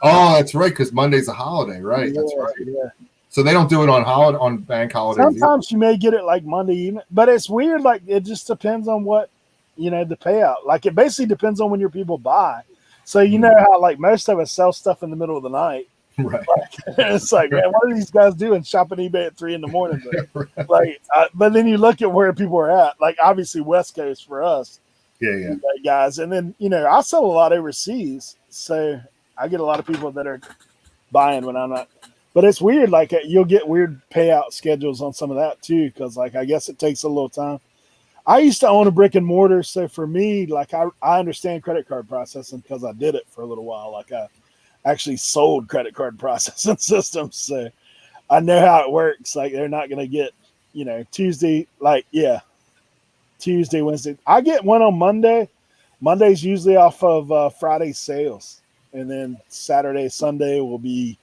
Oh, that's right, because Monday's a holiday, right? That's right. Yeah. So they don't do it on bank holidays. Sometimes you may get it like Monday evening, but it's weird. Like it just depends on what. You know, the payout. Like it basically depends on when your people buy. So you know how like most of us sell stuff in the middle of the night. Right. Like, it's like, man, what are these guys doing shopping eBay at 3 a.m? Right. Like, but then you look at where people are at. Like obviously West Coast for us. Yeah. Guys, and then you know I sell a lot overseas, so I get a lot of people that are buying when I'm not. But it's weird. Like you'll get weird payout schedules on some of that too, because like I guess it takes a little time. I used to own a brick and mortar, so for me, like I understand credit card processing because I did it for a little while. Like I actually sold credit card processing systems, so I know how it works. Like they're not going to get, you know, Tuesday, Wednesday. I get one on Monday. Monday's usually off of Friday sales, and then Saturday, Sunday will be.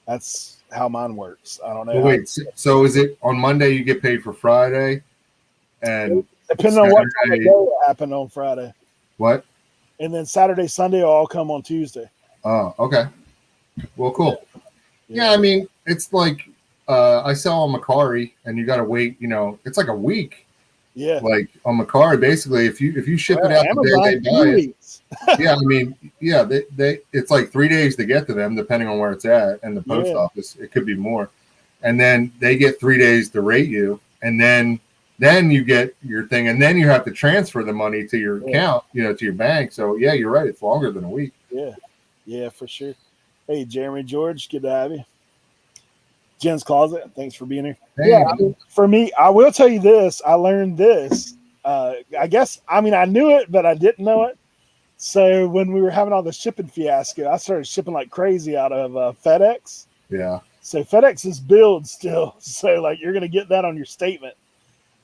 That's how mine works. I don't know. Wait, so is it on Monday you get paid for Friday? And depending on what time of day it happened on Friday. What? And then Saturday, Sunday will all come on Tuesday. Oh, okay. Well, cool. Yeah, I mean, it's like I sell on Macari, and you got to wait. You know, it's like a week. Yeah. Like on Macari, basically, if you ship it out the day they buy it. Yeah, I mean, yeah, they it's like 3 days to get to them, depending on where it's at, and the post office. It could be more, and then they get 3 days to rate you, and then you get your thing, and then you have to transfer the money to your account, you know, to your bank. So yeah, you're right. It's longer than a week. Yeah, for sure. Hey, Jeremy George, good to have you. Jen's Closet, thanks for being here. Hey, I mean, for me, I will tell you this. I learned this. I guess, I mean, I knew it, but I didn't know it. So when we were having all the shipping fiasco, I started shipping like crazy out of FedEx. Yeah. So FedEx is billed still. So like you're going to get that on your statement.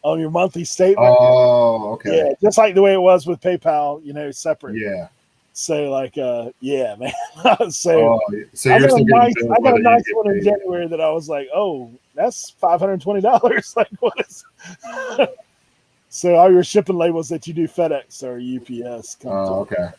On your monthly statement. Oh, okay. Yeah, just like the way it was with PayPal, you know, separate. Yeah. So like, yeah, man. so I got a nice one in January that I was like, oh, that's $520. Like, what is? So all your shipping labels that you do FedEx or UPS. Oh, okay.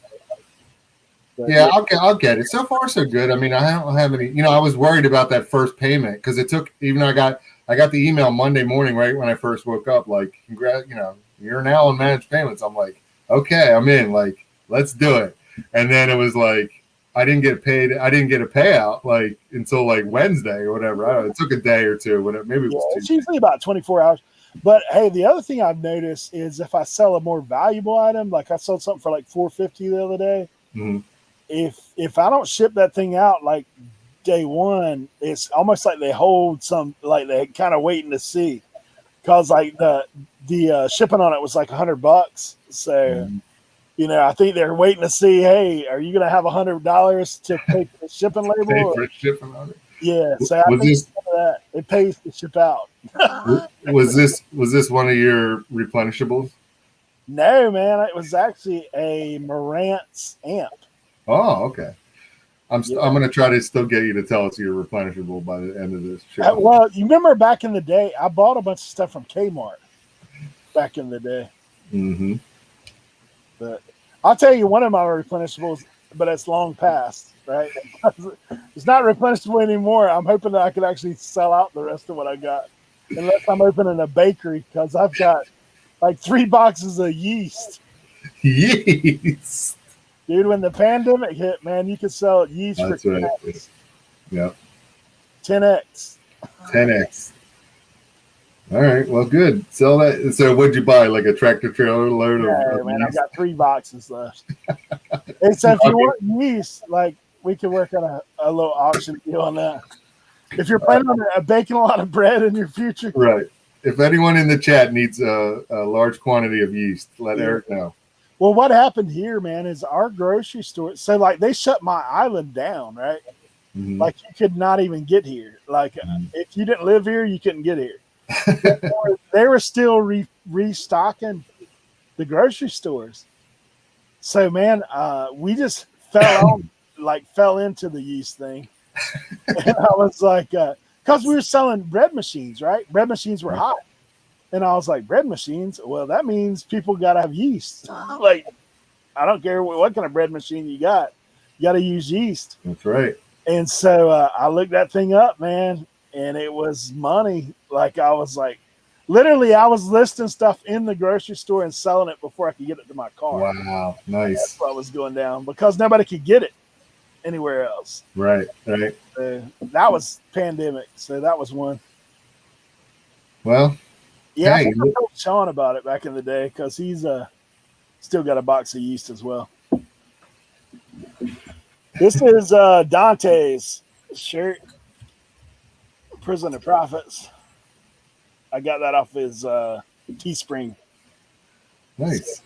But, yeah, I'll get it. So far, so good. I mean, I don't have any. You know, I was worried about that first payment because it took. Even I got the email Monday morning right when I first woke up. Like, congrats, you know, you're now on managed payments. I'm like, okay, I'm in. Like, let's do it. And then it was like I didn't get paid. I didn't get a payout like until like Wednesday or whatever. I don't know, it took a day or two. Whatever. Maybe it was. It's usually about 24 hours. But hey, the other thing I've noticed is if I sell a more valuable item, like I sold something for like $450 the other day. Mm-hmm. If I don't ship that thing out like day one, it's almost like they hold some, like they kind of waiting to see, because like the shipping on it was like $100. So, you know, I think they're waiting to see, hey, are you going to have $100 to pay for the shipping label? Pay for shipping on it. Yeah. So I think that it pays to ship out. Was this one of your replenishables? No, man, it was actually a Marantz amp. Oh, okay. I'm going to try to still get you to tell us you're replenishable by the end of this show. Well, you remember back in the day, I bought a bunch of stuff from Kmart back in the day. Mm-hmm. But I'll tell you one of my replenishables, but it's long past, right? It's not replenishable anymore. I'm hoping that I could actually sell out the rest of what I got, unless I'm opening a bakery, because I've got like 3 boxes of yeast. Yeast. Dude, when the pandemic hit, man, you could sell yeast for 10x. Right. Yep. 10x. 10x. All right. Well, good. Sell that. So, what'd you buy? Like a tractor trailer load of Man, I yeast? got 3 boxes left. And so if you want yeast, like we could work on a little auction deal on that. If you're planning on baking a lot of bread in your future. Right. If anyone in the chat needs a large quantity of yeast, let Eric know. Well, what happened here, man, is our grocery store. So, like, they shut my island down, right? Mm-hmm. Like, you could not even get here. Like, if you didn't live here, you couldn't get here. They were still restocking the grocery stores. So, man, we just fell into the yeast thing. And I was like, because we were selling bread machines, right? Bread machines were hot. And I was like, bread machines? Well, that means people got to have yeast. Like, I don't care what kind of bread machine you got to use yeast. That's right. And so I looked that thing up, man, and it was money. Like, I was like, literally, I was listing stuff in the grocery store and selling it before I could get it to my car. Wow. Nice. That's what was going down because nobody could get it anywhere else. Right. That was pandemic. So that was one. Well, yeah, I told Sean about it back in the day because he's still got a box of yeast as well. This is Dante's shirt, Prison of Prophets. I got that off his Teespring. Nice.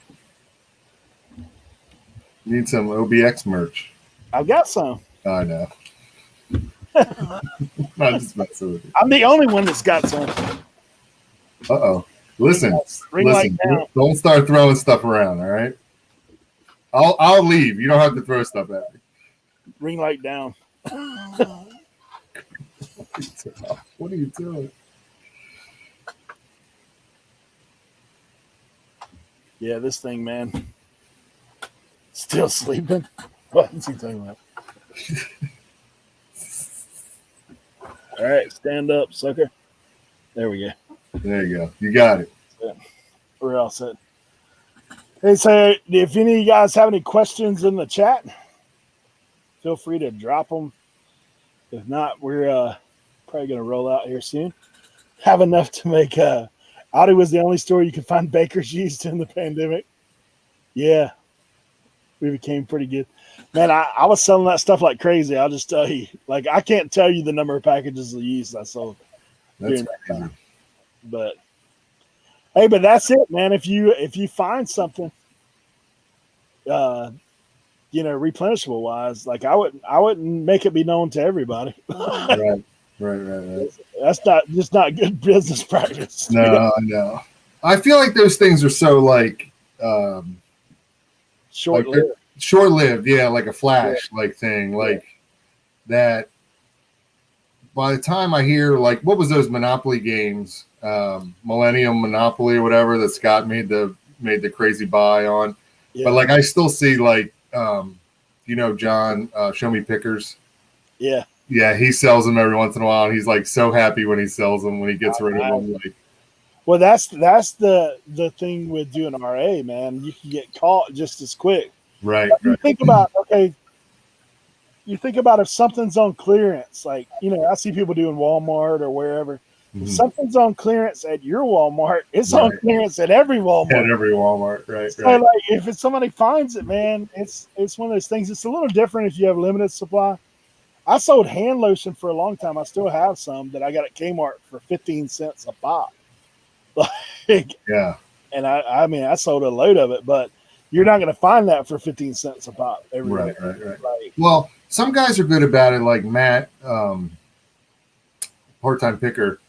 Need some OBX merch. I've got some. I know. I'm just messing with you. I'm the only one that's got some. Uh-oh. Listen. Don't start throwing stuff around, all right? I'll leave. You don't have to throw stuff at me. Ring light down. What are you doing? Yeah, this thing, man. Still sleeping? What is he talking about? All right, stand up, sucker. There we go. There you go. You got it. Yeah. We're all set. Hey, so if any of you guys have any questions in the chat, feel free to drop them. If not, we're probably going to roll out here soon. Have enough to make Audi was the only store you could find baker's yeast in the pandemic. Yeah, we became pretty good. Man, I was selling that stuff like crazy. I'll just tell you. Like, I can't tell you the number of packages of yeast I sold during that time. But hey, but that's it, man. If you find something, replenishable wise, like I wouldn't make it be known to everybody. Right. That's not good business practice. No, I know. I feel like those things are so like short-lived. Short-lived, yeah, like a flash like thing, like that. By the time I hear like what was those Monopoly games, Millennium Monopoly or whatever that Scott made the crazy buy on, but like I still see like John Show Me Pickers. Yeah, he sells them every once in a while, and he's like so happy when he sells them when he gets rid of them. Like, well, that's the thing with doing RA, man. You can get caught just as quick. Right. You think about if something's on clearance, like I see people doing Walmart or wherever. Mm-hmm. If something's on clearance at your Walmart, it's on clearance at every Walmart. At every Walmart, right. So like if somebody finds it, man, it's one of those things. It's a little different if you have limited supply. I sold hand lotion for a long time. I still have some that I got at Kmart for 15 cents a pop. Yeah. And I sold a load of it, but you're not going to find that for 15 cents a pop. Right. Well, some guys are good about it. Like Matt, part-time picker,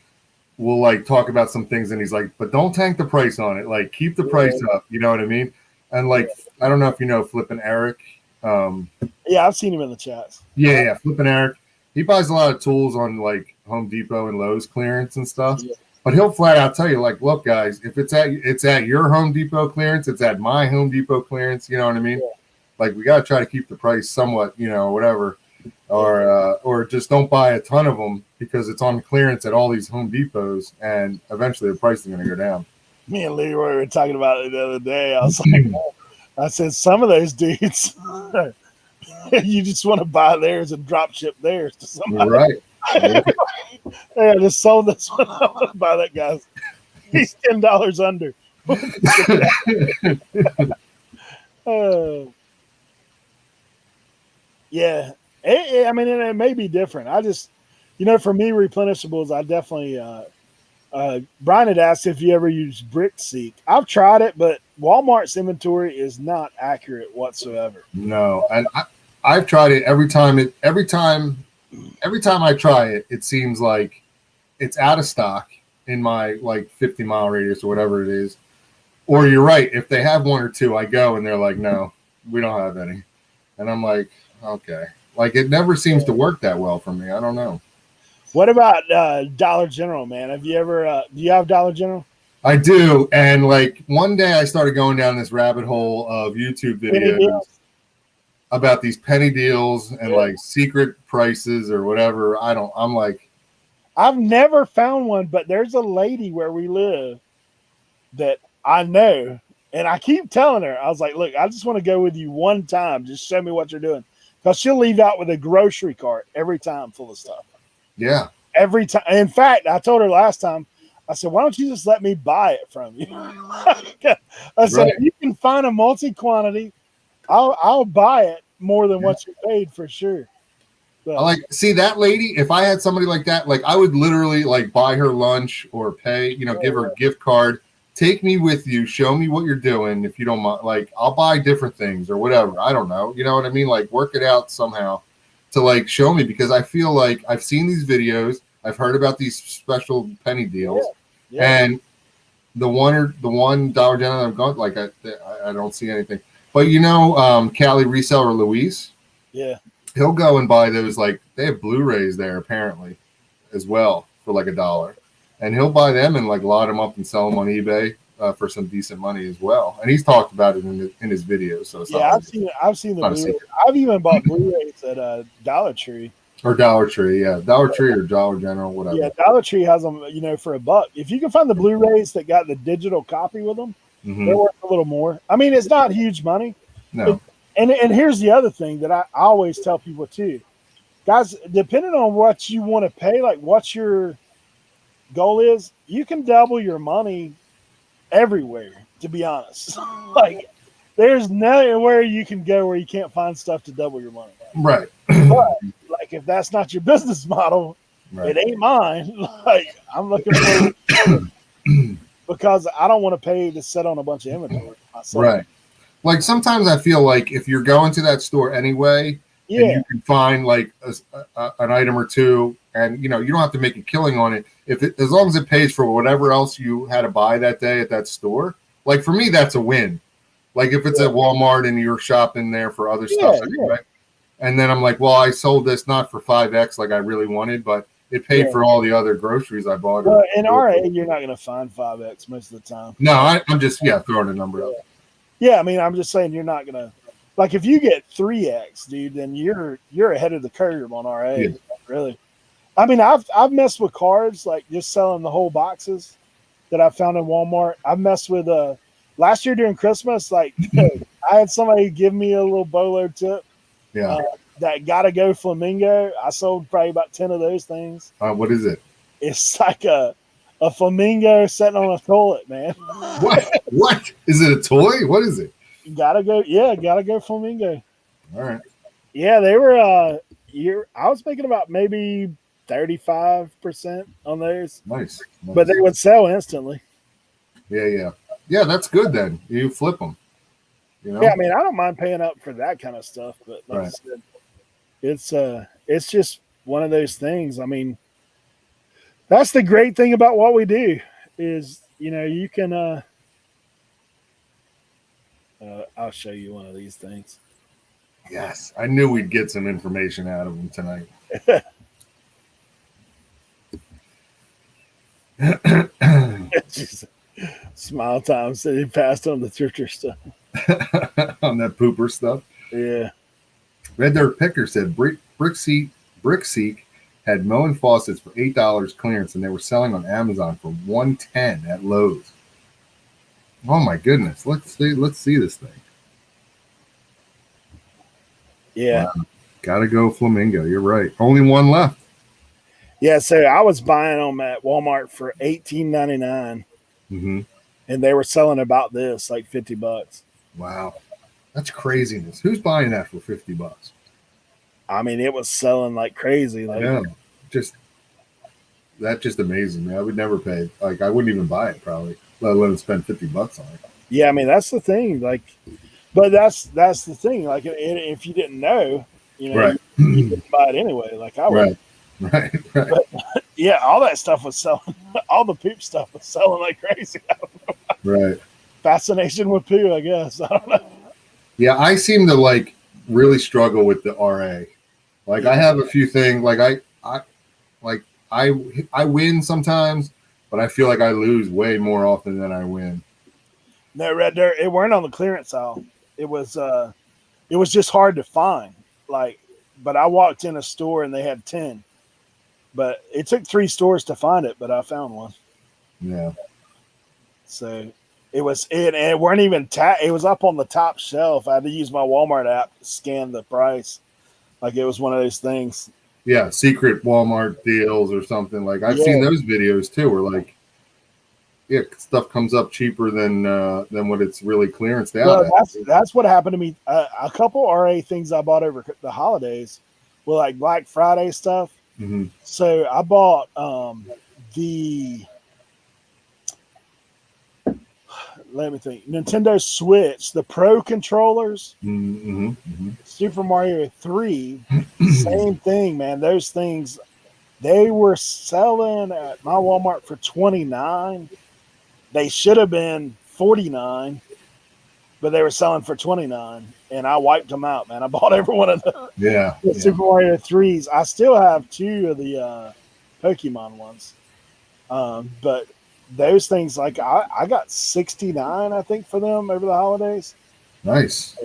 will like talk about some things, and he's like, "But don't tank the price on it. Like, keep the price up." You know what I mean? And like, I don't know if you know Flippin' Eric. Yeah, I've seen him in the chats. Yeah, Flippin' Eric. He buys a lot of tools on like Home Depot and Lowe's clearance and stuff. Yeah. But he'll flat out tell you, like, look, guys, if it's at your Home Depot clearance, it's at my Home Depot clearance. You know what I mean? Yeah. Like, we got to try to keep the price somewhat, whatever, or just don't buy a ton of them because it's on clearance at all these Home Depots, and eventually the price is going to go down. Me and Leroy were talking about it the other day. I was like, I said, some of those dudes, you just want to buy theirs and drop ship theirs to somebody. Right. Hey, I just sold this one. I want to buy that guy's. He's $10 under. Yeah. I mean, it may be different. I just, for me, replenishables, I definitely, Brian had asked if you ever use BrickSeek. I've tried it, but Walmart's inventory is not accurate whatsoever. No. And I've tried it every time I try it, it seems like it's out of stock in my like 50-mile radius or whatever it is. Or you're right. If they have one or two, I go and they're like, no, we don't have any. And I'm like, okay. Like it never seems to work that well for me. I don't know. What about Dollar General, man? Have you ever, do you have Dollar General? I do. And like one day I started going down this rabbit hole of YouTube videos about these penny deals and like secret prices or whatever. I'm like, I've never found one, but there's a lady where we live that I know. And I keep telling her, I was like, look, I just want to go with you one time. Just show me what you're doing. Because she'll leave out with a grocery cart every time full of stuff. Yeah. Every time. In fact, I told her last time, I said, why don't you just let me buy it from you? I said, if you can find a multi-quantity, I'll buy it more than what you paid for sure. I like, see that lady, if I had somebody like that, like I would literally like buy her lunch or pay, give her a gift card. Take me with you. Show me what you're doing. If you don't mind, like I'll buy different things or whatever. I don't know. You know what I mean? Like work it out somehow to like show me, because I feel like I've seen these videos. I've heard about these special penny deals, and the one Dollar General I've got, like I don't see anything. But Cali Reseller Luis, he'll go and buy those. Like they have Blu-rays there apparently, as well for like $1. And he'll buy them and like lot them up and sell them on eBay for some decent money as well. And he's talked about it in his videos. So it's I've seen the Blu-rays. I've even bought Blu-rays at Dollar Tree. Or Dollar Tree, Dollar Tree or Dollar General, whatever. Yeah, Dollar Tree has them, for $1. If you can find the Blu-rays that got the digital copy with them, they're worth a little more. I mean, it's not huge money. No. And here's the other thing that I always tell people too, guys. Depending on what you want to pay, like what's your goal is, you can double your money everywhere, to be honest. Like there's nowhere you can go where you can't find stuff to double your money. Right. But like if that's not your business model, it ain't mine. Like I'm looking for because I don't want to pay to sit on a bunch of inventory myself. Right. Like sometimes I feel like if you're going to that store anyway, and you can find like an item or two, and you don't have to make a killing on it. As long as it pays for whatever else you had to buy that day at that store, like for me, that's a win. Like if it's at Walmart and you're shopping there for other stuff, anyway, and then I'm like, well, I sold this not for 5x like I really wanted, but it paid for all the other groceries I bought. Well, in RA, you're not going to find 5x most of the time. No, I'm just throwing a number out. Yeah, I mean, I'm just saying you're not going to. Like if you get 3x, dude, then you're ahead of the curve on RA. Yeah. Really. I mean, I've messed with cards, like just selling the whole boxes that I found in Walmart. I've messed with last year during Christmas, like I had somebody give me a little bolo tip. Yeah. That gotta go flamingo. I sold probably about 10 of those things. What is it? It's like a flamingo sitting on a toilet, man. What? Is it a toy? What is it? Gotta go flamingo. All right. Yeah, they were I was making about maybe 35% on those. Nice. But they would sell instantly. Yeah, that's good then. You flip them. Yeah, I mean, I don't mind paying up for that kind of stuff, but like I said, it's just one of those things. I mean, that's the great thing about what we do is, you can I'll show you one of these things. Yes, I knew we'd get some information out of them tonight. Smile time. So he passed on the churcher stuff. On that pooper stuff. Yeah. Red Dirt Picker said BrickSeek had mowing faucets for $8 clearance, and they were selling on Amazon for $110 at Lowe's. Oh my goodness! Let's see this thing. Yeah. Wow. Gotta go Flamingo. You're right. Only one left. Yeah, so I was buying them at Walmart for $18.99, Mm-hmm. and they were selling about this like $50. Wow, that's craziness. Who's buying that for $50? I mean, it was selling like crazy. Like, Yeah, just that just amazing me. I would never pay. Like, I wouldn't even buy it probably, let alone spend $50 on it. yeah, I mean, that's the thing. Like, but that's the thing. Like, if you didn't know, you know, Right. you wouldn't buy it anyway. Like I would. Right. Right. But yeah, all that stuff was selling. All the poop stuff was selling like crazy. Right. Fascination with poo, I guess. I don't know. Yeah, I seem to like really struggle with the RA. Like, I have a few things. Like, I win sometimes, but I feel like I lose way more often than I win. No, Red Dirt. It weren't on the clearance aisle. It was just hard to find. Like, but I walked in a store and they had 10. But it took 3 stores to find it, but I found one. Yeah. So it weren't even it was up on the top shelf. I had to use my Walmart app to scan the price. Like, it was one of those things. Yeah, secret Walmart deals or something. Like, I've seen those videos too, where like, yeah, stuff comes up cheaper than what it's really clearanced out. Well, that's what happened to me. A couple RA things I bought over the holidays were like Black Friday stuff. Mm-hmm. So I bought the let me think, Nintendo Switch, the Pro controllers, Mm-hmm. Mm-hmm. Super Mario 3, same thing, man. Those things, they were selling at my Walmart for $29. They should have been $49, but they were selling for $29, and I wiped them out, man. I bought every one of the Super Mario 3s. I still have 2 of the Pokemon ones, but those things, like I got $69, I think, for them over the holidays. Nice.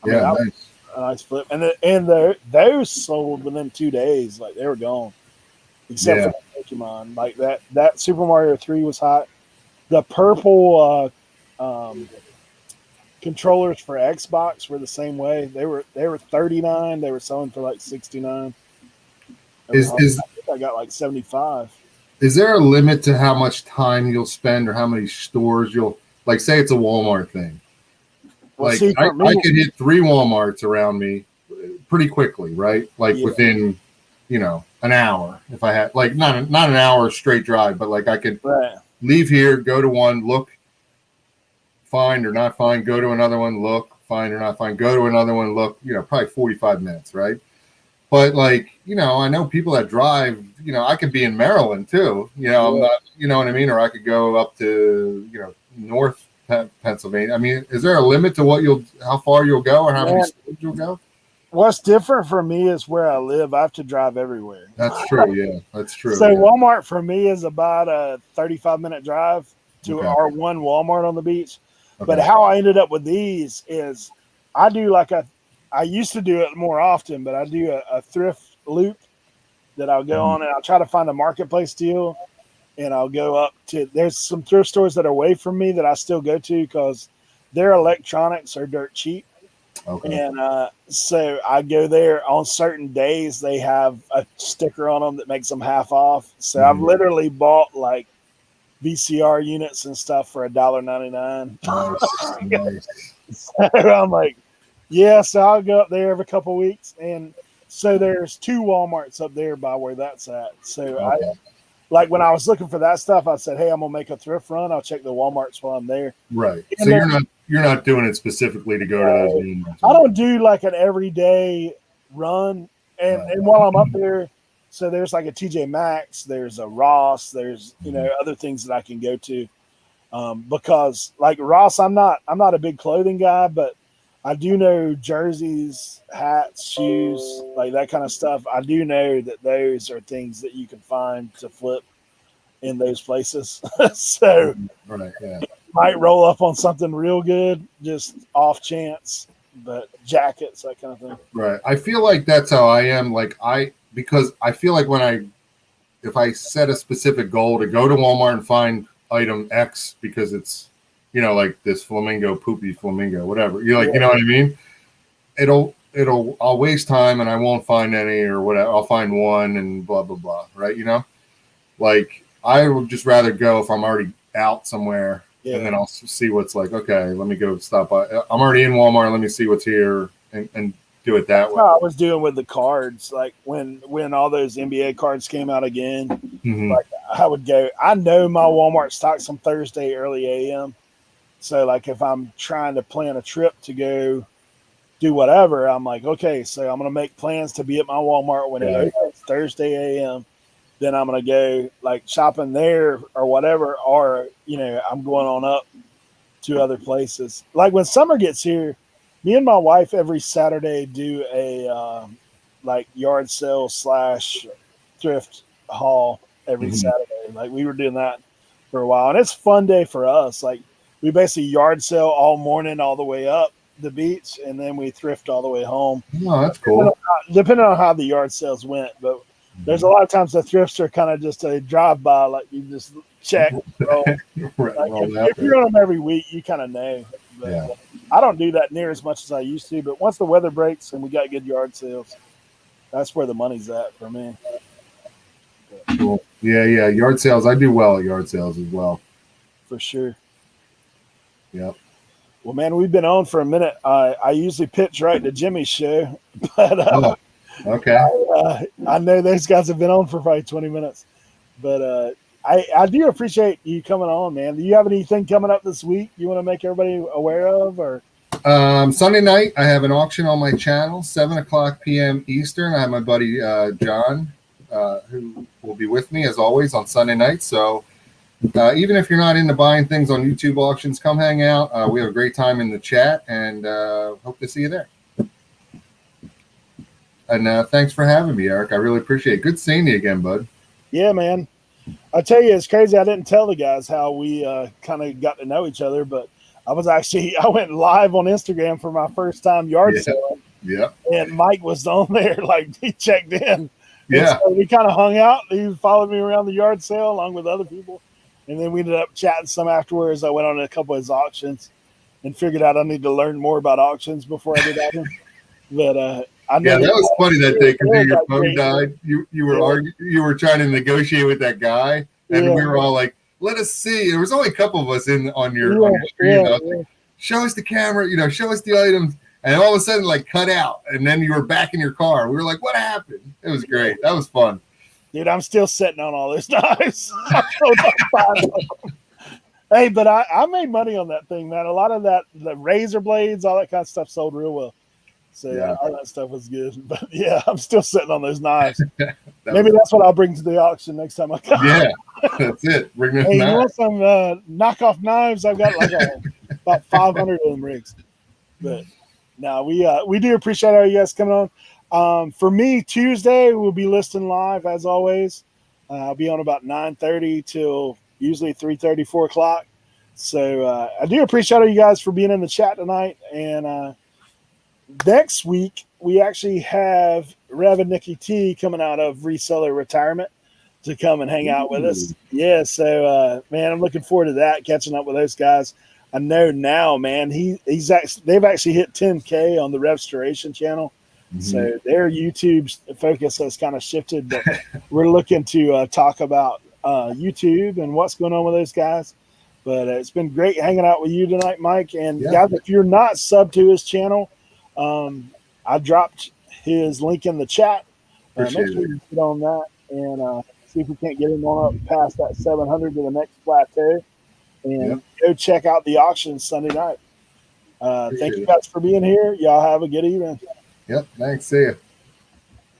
Nice. A nice flip, and those sold within 2 days. Like, they were gone, except for the Pokemon. Like that Super Mario 3 was hot. The purple controllers for Xbox were the same way. They were $39. They were selling for like $69. I got like $75. Is there a limit to how much time you'll spend or how many stores you'll, like, say it's a Walmart thing? Well, like, I could hit 3 Walmarts around me pretty quickly, right? Like, within, an hour. If I had, like, not an hour straight drive, but like I could leave here, go to one, look, find or not find, go to another one, look, find or not find, go to another one, look, probably 45 minutes, right? But, like, I know people that drive, I could be in Maryland too, I'm not, you know what I mean? Or I could go up to, North Pennsylvania. I mean, is there a limit to how far you'll go or how many stores you'll go? What's different for me is where I live. I have to drive everywhere. That's true. Yeah, that's true. So Walmart for me is about a 35-minute drive to our one Walmart on the beach. Okay. But how I ended up with these is I do I used to do it more often, but I do a thrift loop that I'll go on, and I'll try to find a marketplace deal, and I'll go up to, there's some thrift stores that are away from me that I still go to because their electronics are dirt cheap. Okay. And so I go there on certain days. They have a sticker on them that makes them half off. So I've literally bought like VCR units and stuff for $1.99. Nice. So I'm like, so I'll go up there every couple of weeks. And so there's 2 Walmarts up there by where that's at. So like when I was looking for that stuff, I said, hey, I'm gonna make a thrift run. I'll check the Walmarts while I'm there. Right. And so you're not doing it specifically to go to those Walmarts. I don't do like an everyday run. And while I'm up there, so there's like a TJ Maxx, there's a Ross, there's other things that I can go to. Because like Ross, I'm not a big clothing guy, but I do know jerseys, hats, shoes, like that kind of stuff. I do know that those are things that you can find to flip in those places. So might roll up on something real good, just off chance, but jackets, that kind of thing. Right. I feel like that's how I am. Because I feel like if I set a specific goal to go to Walmart and find item X because it's, like this poopy flamingo, whatever. You know what I mean? I'll waste time and I won't find any or whatever. I'll find one and blah, blah, blah. Right. Like I would just rather go if I'm already out somewhere, and then Yeah. I'll see what's like. Okay, let me go stop by. I'm already in Walmart. Let me see what's here and do it that That's way. how I was doing with the cards. Like when all those NBA cards came out again, Mhm. like I would go. I know my Walmart stocks on Thursday early a.m. So like if I'm trying to plan a trip to go do whatever, I'm like, okay, so I'm gonna make plans to be at my Walmart when it Right. opens Thursday a.m. Then I'm gonna go like shopping there or whatever, or I'm going on up to other places. Like when summer gets here, me and my wife every Saturday do a like yard sale slash thrift haul every Mhm. Saturday. Like we were doing that for a while, and it's a fun day for us. Like we basically yard sale all morning, all the way up the beach, and then we thrift all the way home. Oh, that's cool. Depending on how the yard sales went, but there's a lot of times the thrifts are kind of just a drive by, like you just check. Roll. Right, Like roll out if there. you're on them every week, you kind of know. But Yeah. I don't do that near as much as I used to. But once the weather breaks and we got good yard sales, that's where the money's at for me. Cool. Yeah, yeah. Yard sales. I do well at yard sales as well. For sure. Yep. Well, man, we've been on for a minute. I usually pitch right to Jimmy's show, but Oh, okay. I know those guys have been on for probably 20 minutes. But I do appreciate you coming on, man. Do you have anything coming up this week you want to make everybody aware of? Or Sunday night, I have an auction on my channel, 7:00 p.m. Eastern. I have my buddy John, who will be with me as always on Sunday night. So even if you're not into buying things on YouTube auctions, come hang out. We have a great time in the chat, and hope to see you there. And thanks for having me, Eric. I really appreciate it. Good seeing you again, bud. yeah, man. I tell you, it's crazy. I didn't tell the guys how we kind of got to know each other, but I went live on Instagram for my first time yard Yeah. selling, Yeah. and Mike was on there. Like he checked in. And Yeah. so we kind of hung out. He followed me around the yard sale along with other people, and then we ended up chatting some afterwards. I went on a couple of his auctions and figured out I need to learn more about auctions before I did auction. But I know Yeah, that was funny that day because your phone great. died. You were you were trying to negotiate with that guy, and we were all like, "Let us see." There was only a couple of us on your stream. I was like, show us the camera, show us the items, and all of a sudden, like, cut out, and then you were back in your car. We were like, "What happened?" It was great. That was fun. Dude, I'm still sitting on all those knives. Hey, but I made money on that thing, man. A lot of that, the razor blades, all that kind of stuff sold real well. So Yeah. all that stuff was good. But yeah, I'm still sitting on those knives. Maybe that's what I'll bring to the auction next time I come. Yeah, that's it. Bring those Hey, knives. you want some knockoff knives? I've got like about 500 of them rigs. But no, we do appreciate all you guys coming on. For me, Tuesday we'll be listing live as always. I'll be on about 9:30 till usually 3:30, 4 o'clock. So I do appreciate all you guys for being in the chat tonight. And next week we actually have Rev and Nikki T coming out of Reseller retirement to come and hang out with us. Yeah, so man, I'm looking forward to that, catching up with those guys. I know now, man, they've actually hit 10K on the Restoration channel. Mm-hmm. So their YouTube focus has kind of shifted, but we're looking to talk about YouTube and what's going on with those guys. But it's been great hanging out with you tonight, Mike. And guys, if you're not sub to his channel, I dropped his link in the chat. Make sure you get on that and see if we can't get him on up past that 700 to the next plateau. And go check out the auction Sunday night. Thank you guys for being here. Y'all have a good evening. Yep. Thanks. See you.